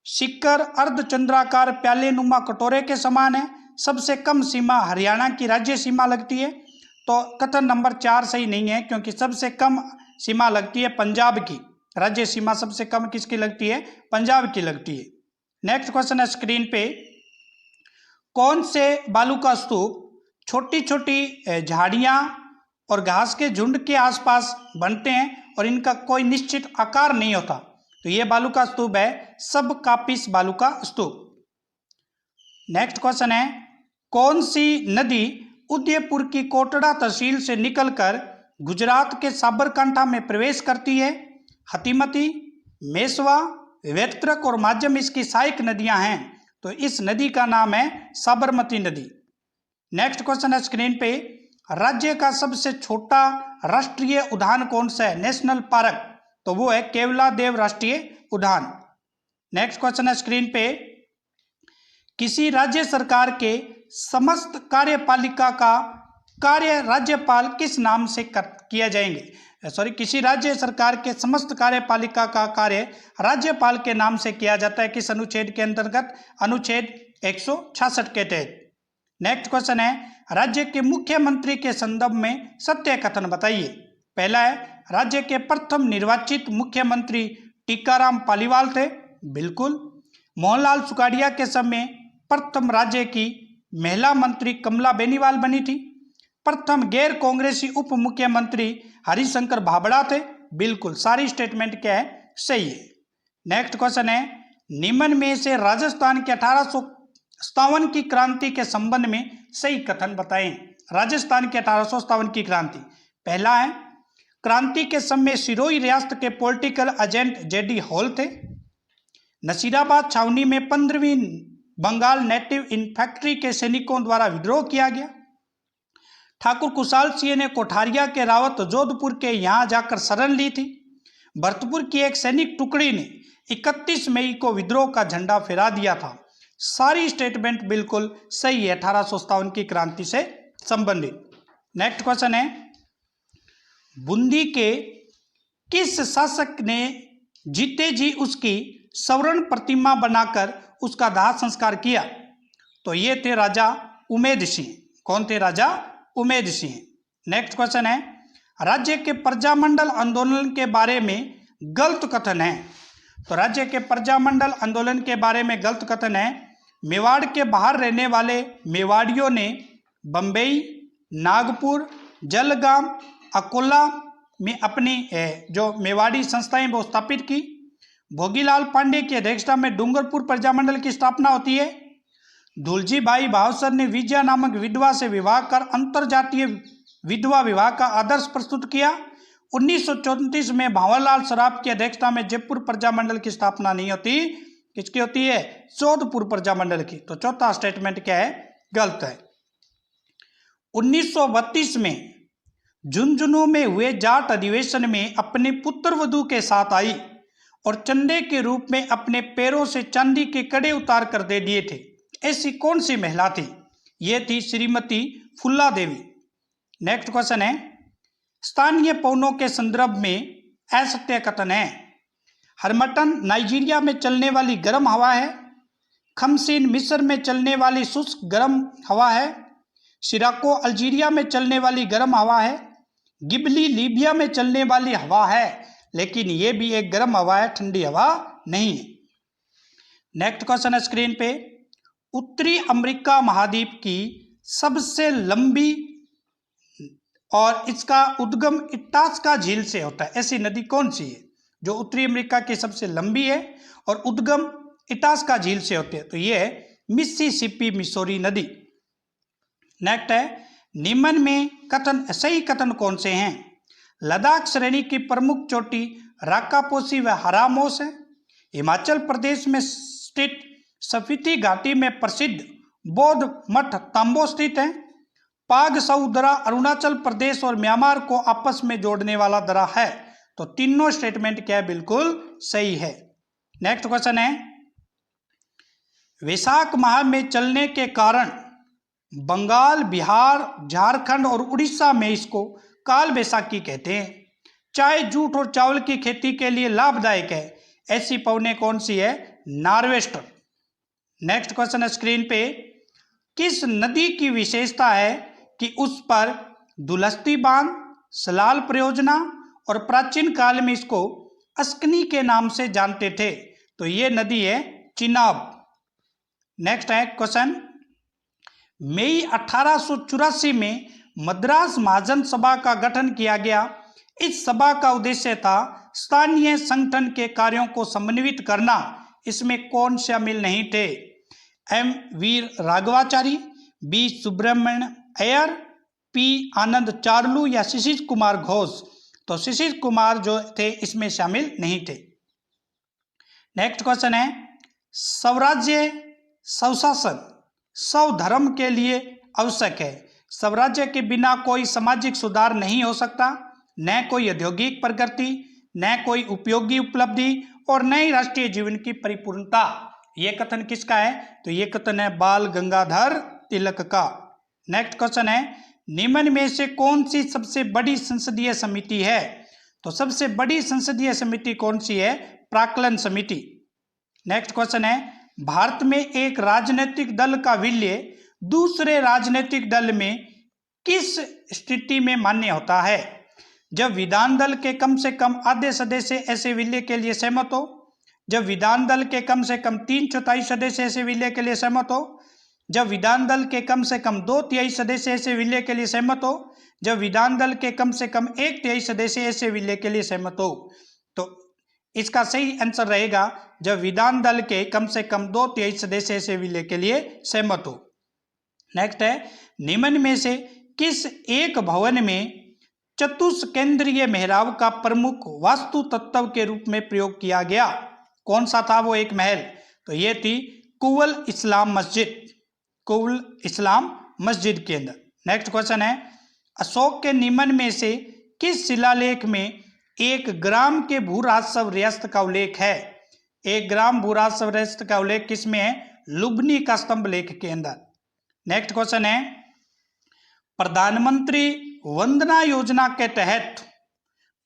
शिखर अर्धचंद्राकार प्याले नुमा कटोरे के समान है। सबसे कम सीमा हरियाणा की राज्य सीमा लगती है। तो कथन नंबर 4 सही नहीं है, क्योंकि सबसे कम सीमा लगती है पंजाब की। राज्य सीमा सबसे कम किसकी लगती है? पंजाब की लगती है। नेक्स्ट क्वेश्चन है स्क्रीन पे, कौन से बालू का स्तूप छोटी छोटी झाड़ियां और घास के झुंड के आसपास बनते हैं और इनका कोई निश्चित आकार नहीं होता? तो यह बालू का स्तूप है सब कापिस बालू का स्तूप। नेक्स्ट क्वेश्चन है, कौन सी नदी उदयपुर की कोटड़ा तहसील से निकलकर गुजरात के साबरकांठा में प्रवेश करती है? हतीमती, मेसवा, वेत्रक और माध्यम इसकी सहायक नदियां हैं। तो इस नदी का नाम है साबरमती नदी। नेक्स्ट क्वेश्चन है स्क्रीन पे, राज्य का सबसे छोटा राष्ट्रीय उद्यान कौन सा है? National park. तो वो है केवलादेव राष्ट्रीय उद्यान। नेक्स्ट क्वेश्चन है स्क्रीन पे, किसी राज्य सरकार के समस्त कार्यपालिका का कार्य राज्यपाल किस नाम से किया जाएंगे? किसी राज्य सरकार के समस्त कार्यपालिका का कार्य राज्यपाल के नाम से किया जाता है। किस अनुच्छेद के अंतर्गत? अनुच्छेद 166 के तहत। नेक्स्ट क्वेश्चन है, राज्य के मुख्यमंत्री के संदर्भ में सत्य कथन बताइए। पहला है, राज्य के प्रथम निर्वाचित मुख्यमंत्री टीकाराम पालीवाल थे। बिल्कुल। मोहनलाल सुखाड़िया के समय प्रथम राज्य की महिला मंत्री कमला बेनीवाल बनी थी। प्रथम गैर कांग्रेसी उप मुख्यमंत्री हरिशंकर भाबड़ा थे। बिल्कुल, सारी स्टेटमेंट क्या है? सही है। नेक्स्ट क्वेश्चन है, निम्न में से राजस्थान के 1857 की क्रांति के संबंध में सही कथन बताएं। राजस्थान के 1857 की क्रांति, पहला है, क्रांति के समय सिरोही रियासत के पॉलिटिकल एजेंट जेडी हॉल थे। नसीराबाद छावनी में 15वीं बंगाल नेटिव इन्फैंट्री के सैनिकों द्वारा विद्रोह किया गया। ठाकुर कुशाल सिंह ने कोठारिया के रावत जोधपुर के यहाँ जाकर शरण ली थी। भरतपुर की एक सैनिक टुकड़ी ने 31 मई को विद्रोह का झंडा फहरा दिया था। सारी स्टेटमेंट बिल्कुल सही है 1857 की क्रांति से संबंधित। नेक्स्ट क्वेश्चन है, बूंदी के किस शासक ने जीते जी उसकी स्वर्ण प्रतिमा बनाकर उसका दाह संस्कार किया? तो ये थे राजा उमेद सिंह। कौन थे? राजा उमेद सिंह। नेक्स्ट क्वेश्चन है, राज्य के प्रजामंडल आंदोलन के बारे में गलत कथन है। तो राज्य के प्रजामंडल आंदोलन के बारे में गलत कथन है, मेवाड़ के बाहर रहने वाले मेवाड़ियों ने बम्बई, नागपुर, जलगांव, अकोला में अपनी जो मेवाड़ी संस्थाएं वो स्थापित की। भोगीलाल पांडे की अध्यक्षता में डूंगरपुर प्रजामंडल की स्थापना होती है। धुलजी भाई भावसर ने विजया नामक विधवा से विवाह कर अंतरजातीय विधवा विवाह का आदर्श प्रस्तुत किया। 1934 में भावरलाल सराफ की अध्यक्षता में जयपुर प्रजामंडल की स्थापना नहीं होती। किसकी होती है? जोधपुर प्रजामंडल की। तो चौथा स्टेटमेंट क्या है? गलत है। 1932 में झुंझुनू में हुए जाट अधिवेशन में अपने पुत्र वधू के साथ आई और चंदे के रूप में अपने पैरों से चांदी के कड़े उतार कर दे दिए थे। ऐसी कौन सी महिला थी? ये थी श्रीमती फुल्ला देवी। नेक्स्ट क्वेश्चन है, स्थानीय पवनों के संदर्भ में असत्य कथन है। हरमटन नाइजीरिया में चलने वाली गर्म हवा है। खमसीन मिस्र में चलने वाली शुष्क गर्म हवा है। सिराको अल्जीरिया में चलने वाली गर्म हवा है। गिबली लीबिया में चलने वाली हवा है, लेकिन ये भी एक गर्म हवा है, ठंडी हवा नहीं है। नेक्स्ट क्वेश्चन है स्क्रीन पे, उत्तरी अमेरिका महाद्वीप की सबसे लंबी और इसका उद्गम इटास्का झील से होता है, ऐसी नदी कौन सी है? जो उत्तरी अमेरिका की सबसे लंबी है और उद्गम इटास्का झील से होते हैं, तो ये है मिसिसिपी मिसौरी नदी। नेक्स्ट है, निम्न में कथन सही कथन कौन से हैं? लद्दाख श्रेणी की प्रमुख चोटी राकापोसी व हरामोस है। हिमाचल प्रदेश में स्थित स्पीति घाटी में प्रसिद्ध बौद्ध मठ तांबो स्थित है। पागसऊ दर्रा अरुणाचल प्रदेश और म्यांमार को आपस में जोड़ने वाला दर्रा है। तो तीनों स्टेटमेंट क्या है? बिल्कुल सही है। नेक्स्ट क्वेश्चन है, वैशाख माह में चलने के कारण बंगाल, बिहार, झारखंड और उड़ीसा में इसको काल बैसाखी कहते हैं। चाय, जूट और चावल की खेती के लिए लाभदायक है। ऐसी पवने कौन सी है? नार्वेस्टर। नेक्स्ट क्वेश्चन है स्क्रीन पे, किस नदी की विशेषता है कि उस पर दुलस्ती बांध, सलाल परियोजना और प्राचीन काल में इसको अस्कनी के नाम से जानते थे? तो ये नदी है चिनाब। नेक्स्ट है क्वेश्चन, मई 1884 में मद्रास महाजन सभा का गठन किया गया। इस सभा का उद्देश्य था स्थानीय संगठन के कार्यों को समन्वित करना। इसमें कौन शामिल नहीं थे? एम वीर राघवाचारी, बी सुब्रमण्य अय्यर, पी आनंद चार्लू या शिशिर कुमार घोष? तो शिशिर कुमार जो थे इसमें शामिल नहीं थे। नेक्स्ट क्वेश्चन है, स्वराज्य स्वशासन स्वधर्म के लिए आवश्यक है। स्वराज्य के बिना कोई सामाजिक सुधार नहीं हो सकता, न कोई औद्योगिक प्रगति, न कोई उपयोगी उपलब्धि और न ही राष्ट्रीय जीवन की परिपूर्णता। यह कथन किसका है? तो यह कथन है बाल गंगाधर तिलक का। नेक्स्ट क्वेश्चन है, निम्न में से कौन सी सबसे बड़ी संसदीय समिति है? तो सबसे बड़ी संसदीय समिति कौन सी है? प्राक्कलन समिति। नेक्स्ट क्वेश्चन है, भारत में एक राजनीतिक दल का विलय दूसरे राजनीतिक दल में किस स्थिति में मान्य होता है? जब विधान दल के कम से कम आधे सदस्य ऐसे विलय के लिए सहमत हो, जब विधान दल के कम से कम 3/4 सदस्य ऐसे विलय के लिए सहमत हो, जब विधान दल के कम से कम 2/3 सदस्य ऐसे विलय के लिए सहमत हो, जब विधान दल के कम से कम 1/3 सदस्य ऐसे विलय के लिए सहमत हो। तो इसका सही आंसर रहेगा जब विधान दल के कम से कम 2/3 सदस्य ऐसे विलय के लिए सहमत हो। नेक्स्ट है, निम्न में से किस एक भवन में चतुष्केंद्रीय मेहराब का प्रमुख वास्तु तत्व के रूप में प्रयोग किया गया? कौन सा था वो एक महल? तो ये थी कुवल इस्लाम मस्जिद, कुवल इस्लाम मस्जिद के अंदर। नेक्स्ट क्वेश्चन है, अशोक के निम्न में से किस शिलालेख में 1 ग्राम के भूराजस्व रियासत का उल्लेख है? 1 ग्राम भूराजस्व रियासत का उल्लेख किसमें है? लुम्बिनी का स्तंभ लेख के अंदर। नेक्स्ट क्वेश्चन है, प्रधानमंत्री वंदना योजना के तहत,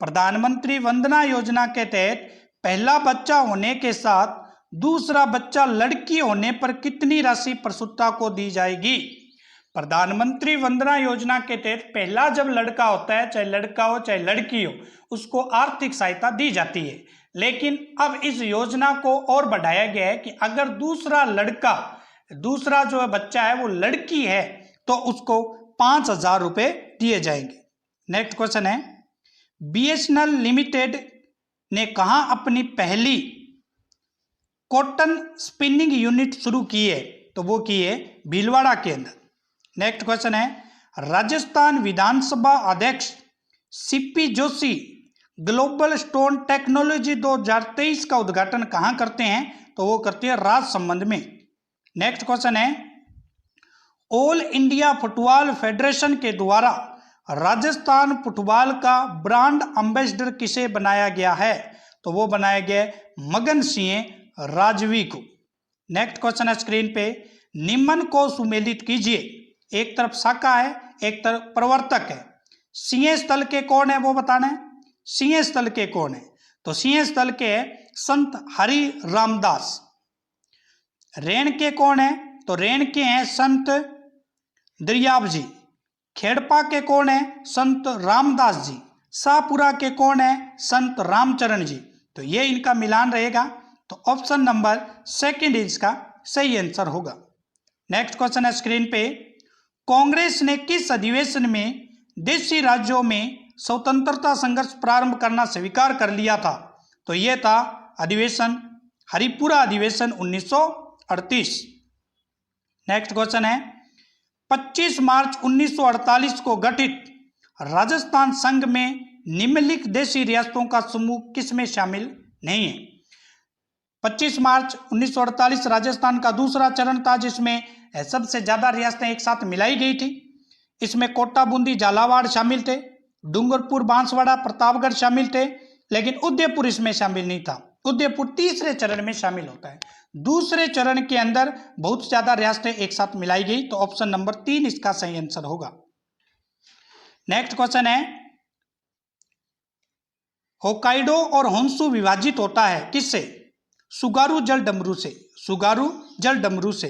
प्रधानमंत्री वंदना योजना के तहत पहला बच्चा होने के साथ दूसरा बच्चा लड़की होने पर कितनी राशि प्रसूता को दी जाएगी? प्रधानमंत्री वंदना योजना के तहत पहला जब लड़का होता है, चाहे लड़का हो चाहे लड़की हो, उसको आर्थिक सहायता दी जाती है। लेकिन अब इस योजना को और बढ़ाया गया है कि अगर दूसरा जो बच्चा है वो लड़की है तो उसको 5,000 रुपये दिए जाएंगे। नेक्स्ट क्वेश्चन है, BSNL लिमिटेड ने कहाँ अपनी पहली कॉटन स्पिनिंग यूनिट शुरू की है? तो वो की है भीलवाड़ा के अंदर। नेक्स्ट क्वेश्चन है, राजस्थान विधानसभा अध्यक्ष CP Joshi global stone technology 2023 का उद्घाटन कहाँ करते हैं? तो वो करते हैं राजसमंद में। नेक्स्ट क्वेश्चन है, ऑल इंडिया फुटबॉल फेडरेशन के द्वारा राजस्थान फुटबॉल का ब्रांड एम्बेसडर किसे बनाया गया है? तो वो बनाया गया मगन सिंह राजवी को। नेक्स्ट क्वेश्चन है स्क्रीन पे, निम्न को सुमेलित कीजिए। एक तरफ शाखा है, एक तरफ प्रवर्तक है। सिंह स्थल के कौन है वो बताना है। सिंह स्थल के कौन है? तो सिंह स्थल के संत हरि रामदास। रेण के कौन है? तो रेण के हैं संत दरियाब जी। खेड़पा के कौन है? संत रामदास जी। शाहपुरा के कौन है? संत रामचरण जी। तो ये इनका मिलान रहेगा, तो ऑप्शन नंबर 2 इसका सही आंसर होगा। नेक्स्ट क्वेश्चन है स्क्रीन पे, कांग्रेस ने किस अधिवेशन में देशी राज्यों में स्वतंत्रता संघर्ष प्रारंभ करना स्वीकार कर लिया था? तो ये था अधिवेशन, हरिपुरा अधिवेशन 1938। नेक्स्ट क्वेश्चन है 25 मार्च 1948 को गठित राजस्थान संघ में निम्नलिखित देशी रियासतों का समूह किसमें शामिल नहीं है। 25 मार्च 1948 राजस्थान का दूसरा चरण था जिसमें सबसे ज्यादा रियासतें एक साथ मिलाई गई थी। इसमें कोटा, बूंदी, झालावाड़ शामिल थे, डूंगरपुर, बांसवाड़ा, प्रतापगढ़ शामिल थे, लेकिन उदयपुर इसमें शामिल नहीं था। उदयपुर तीसरे चरण में शामिल होता है। दूसरे चरण के अंदर बहुत ज्यादा रियासतें एक साथ मिलाई गई, तो ऑप्शन नंबर 3 इसका सही आंसर होगा। नेक्स्ट क्वेश्चन है होकाइडो और होन्शु विभाजित होता है किससे? सुगारू जल डमरू से, सुगारू जल डमरू से।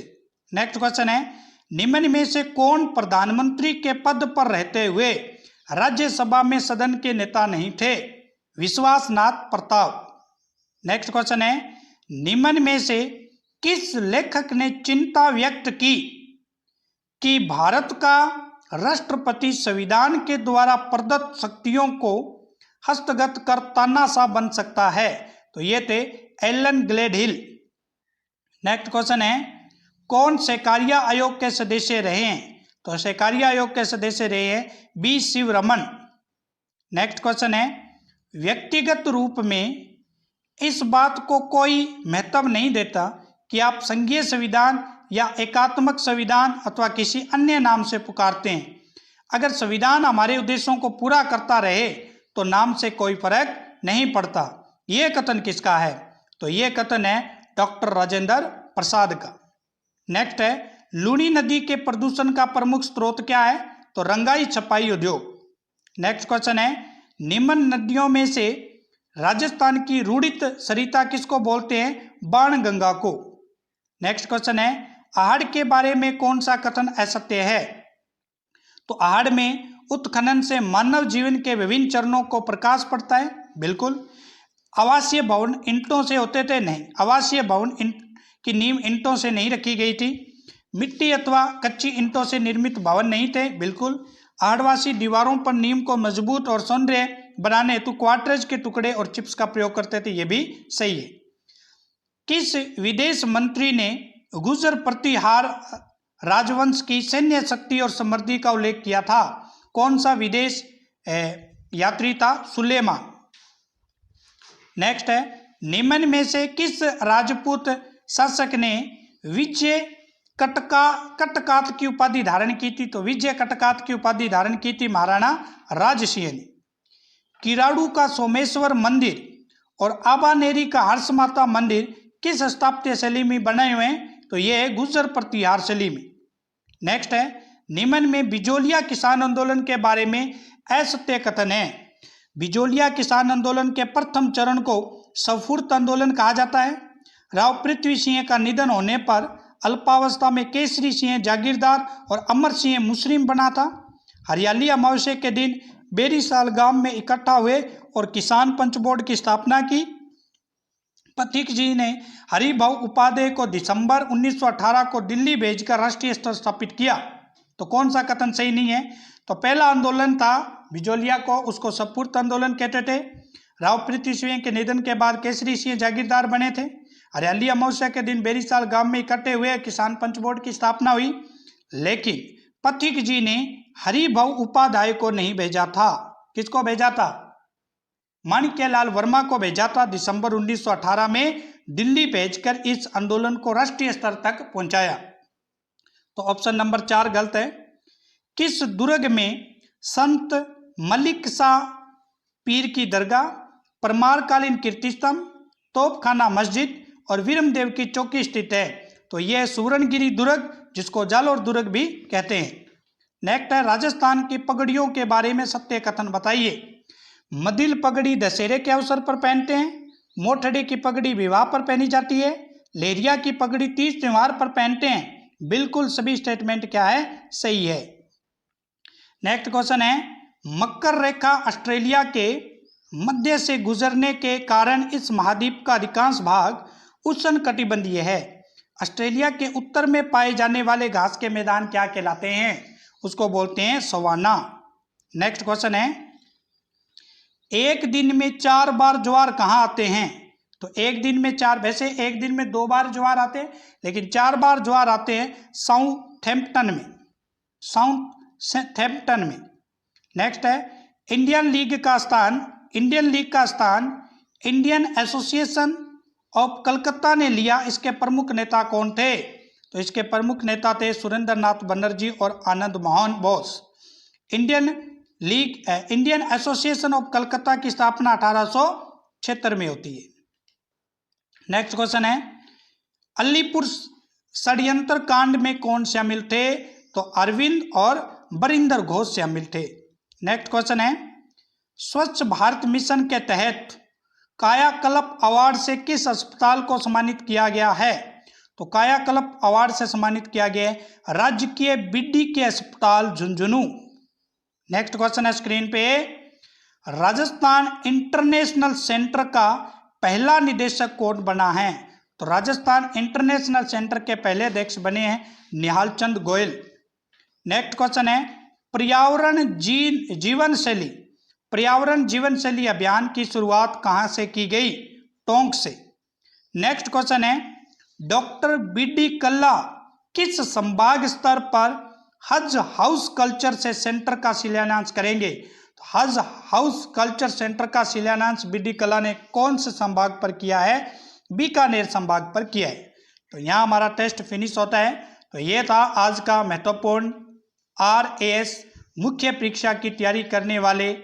नेक्स्ट क्वेश्चन है निम्न में से कौन प्रधानमंत्री के पद पर रहते हुए राज्यसभा में सदन के नेता नहीं थे? विश्वासनाथ प्रताप। नेक्स्ट क्वेश्चन है निम्न में से किस लेखक ने चिंता व्यक्त की कि भारत का राष्ट्रपति संविधान के द्वारा प्रदत्त शक्तियों को हस्तगत कर तानाशाह बन सकता है? तो ये थे एलन ग्लेडहिल। नेक्स्ट क्वेश्चन है कौन सहकारिता आयोग के सदस्य रहे हैं? तो सहकारिता आयोग के सदस्य रहे हैं बी शिवरमन। नेक्स्ट क्वेश्चन है व्यक्तिगत रूप में इस बात को कोई महत्व नहीं देता कि आप संघीय संविधान या एकात्मक संविधान अथवा किसी अन्य नाम से पुकारते हैं। अगर संविधान हमारे उद्देश्यों को पूरा करता रहे तो नाम से कोई फर्क नहीं पड़ता। यह कथन किसका है? तो यह कथन है डॉक्टर राजेंद्र प्रसाद का। नेक्स्ट है लूनी नदी के प्रदूषण का प्रमुख स्रोत क्या है? तो रंगाई छपाई उद्योग। नेक्स्ट क्वेश्चन है निम्न नदियों में से राजस्थान की रूढ़ित सरिता किसको बोलते हैं? बाणगंगा को। नेक्स्ट क्वेश्चन है आहड़ के बारे में कौन सा कथन असत्य है? तो आहड़ में उत्खनन से मानव जीवन के विभिन्न चरणों को प्रकाश पड़ता है, बिल्कुल। आवासीय भवन ईंटों से होते थे? नहीं, आवासीय भवन की नींव ईंटों से नहीं रखी गई थी। मिट्टी अथवा कच्ची ईंटों से निर्मित भवन नहीं थे, बिल्कुल। आहड़वासी दीवारों पर नींव को मजबूत और सौंदर्य बनाने हेतु क्वार्टर्स के टुकड़े और चिप्स का प्रयोग करते थे, ये भी सही है। किस विदेश मंत्री ने गुर्जर प्रतिहार राजवंश की सैन्य शक्ति और समृद्धि का उल्लेख किया था? कौन सा विदेश यात्री था? सुलेमान। नेक्स्ट है निम्न में से किस राजपूत शासक ने विजय कटकात की उपाधि धारण की थी? तो विजय कटकात की उपाधि धारण की थी महाराणा राजसिंह ने। किराड़ू का सोमेश्वर मंदिर और आबानेरी का हर्ष माता मंदिर किस स्थापत्य शैली में बने हुए हैं? तो ये है गुर्जर प्रतिहार शैली में। नेक्स्ट है निम्न में बिजोलिया किसान आंदोलन के बारे में असत्य कथन है। बिजोलिया किसान आंदोलन के प्रथम चरण को सफुर्त आंदोलन कहा जाता है। राव पृथ्वी सिंह का निधन होने पर अल्पावस्था में केसरी सिंह जागीरदार और अमर सिंह मुस्लिम बना था। हरियाली अमावस्या के दिन बेरीसाल गांव में इकट्ठा हुए और किसान पंच बोर्ड की स्थापना की। पथिक जी ने हरिभाऊ उपाध्याय को दिसंबर 1918 को दिल्ली भेजकर राष्ट्रीय स्तर स्थापित किया। तो कौन सा कथन सही नहीं है? तो पहला आंदोलन था बिजोलिया को, उसको सपुर्त आंदोलन कहते थे। राव पृथ्वी सिंह के निधन के बाद केसरी सिंह जागीरदार बने थे। हरियाली अमावस्या के दिन बेरीसाल गांव में इकट्ठे हुए, किसान पंच बोर्ड की स्थापना हुई। लेकिन पथिक जी ने हरिभाऊ उपाध्याय को नहीं भेजा था। किसको भेजा था? माणिक्यलाल वर्मा को भेजा था। दिसंबर 1918 में दिल्ली भेजकर इस आंदोलन को राष्ट्रीय स्तर तक पहुंचाया। तो ऑप्शन नंबर 4 गलत है। किस दुर्ग में संत मलिक शाह पीर की दरगाह, परमारकालीन कीर्ति स्तंभ, तोपखाना मस्जिद और वीरमदेव की चौकी स्थित है? तो यह सुवर्णगिरी दुर्ग, जिसको जालोर दुर्ग भी कहते हैं। नेक्स्ट है राजस्थान की पगड़ियों के बारे में सत्य कथन बताइए। मदिल पगड़ी दशहरे के अवसर पर पहनते हैं। मोठड़ी की पगड़ी विवाह पर पहनी जाती है। लेरिया की पगड़ी तीज त्योहार पर पहनते हैं। बिल्कुल सभी स्टेटमेंट क्या है? सही है। नेक्स्ट क्वेश्चन है मकर रेखा ऑस्ट्रेलिया के मध्य से गुजरने के कारण इस महाद्वीप का अधिकांश भाग उष्णकटिबंधीय है। ऑस्ट्रेलिया के उत्तर में पाए जाने वाले घास के मैदान क्या कहलाते हैं? उसको बोलते हैं सवाना। नेक्स्ट क्वेश्चन है एक दिन में 4 बार ज्वार कहाँ आते हैं? तो एक दिन में 4, वैसे एक दिन में 2 बार ज्वार आते हैं, लेकिन 4 बार ज्वार आते हैं साउथहैम्पटन में। नेक्स्ट है इंडियन लीग का स्थान इंडियन एसोसिएशन ऑफ कलकत्ता ने लिया। इसके प्रमुख नेता कौन थे? तो इसके प्रमुख नेता थे सुरेंद्र नाथ बनर्जी और Anand Mohan Bose. Indian association of Calcutta की स्थापना 1876 में होती है। नेक्स्ट क्वेश्चन है अलीपुर षड्यंत्र कांड में कौन शामिल थे? तो अरविंद और बरिंदर घोष शामिल थे। नेक्स्ट क्वेश्चन है स्वच्छ भारत मिशन के तहत कायाकल्प अवार्ड से किस अस्पताल को सम्मानित किया गया है? तो कायाकल्प अवार्ड से सम्मानित किया गया है राजकीय बीडी के अस्पताल झुंझुनू। नेक्स्ट क्वेश्चन है स्क्रीन पे राजस्थान इंटरनेशनल सेंटर का पहला निदेशक कौन बना है? तो राजस्थान इंटरनेशनल सेंटर के पहले अध्यक्ष बने हैं निहाल चंद गोयल। नेक्स्ट क्वेश्चन है पर्यावरण जीवन शैली अभियान की शुरुआत कहां से की गई? टोंक से। नेक्स्ट क्वेश्चन है डॉक्टर बीडी कल्ला किस संभाग स्तर पर हज हाउस कल्चर से सेंटर का शिलान्यास करेंगे? तो हज हाउस कल्चर सेंटर का शिलान्यास बीडी कल्ला ने कौन से संभाग पर किया है? बीकानेर संभाग पर किया है। तो यहाँ हमारा टेस्ट फिनिश होता है। तो ये था आज का महत्वपूर्ण RAS मुख्य परीक्षा की तैयारी करने वाले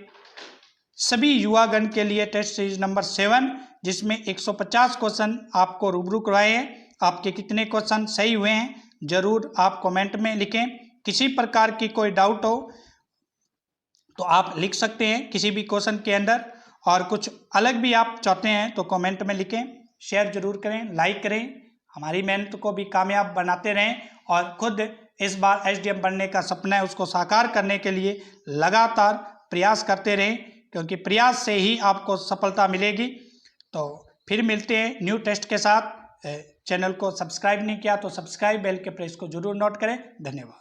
सभी युवागण के लिए टेस्ट सीरीज नंबर 7, जिसमें 150 क्वेश्चन आपको रूबरू करवाए हैं। आपके कितने क्वेश्चन सही हुए हैं जरूर आप कमेंट में लिखें। किसी प्रकार की कोई डाउट हो तो आप लिख सकते हैं किसी भी क्वेश्चन के अंदर, और कुछ अलग भी आप चाहते हैं तो कमेंट में लिखें। शेयर जरूर करें, लाइक करें, हमारी मेहनत को भी कामयाब बनाते रहें और खुद इस बार SDM बनने का सपना है उसको साकार करने के लिए लगातार प्रयास करते रहें, क्योंकि प्रयास से ही आपको सफलता मिलेगी। तो फिर मिलते हैं न्यू टेस्ट के साथ। चैनल को सब्सक्राइब नहीं किया तो सब्सक्राइब, बेल के प्रेस को जरूर नोट करें। धन्यवाद।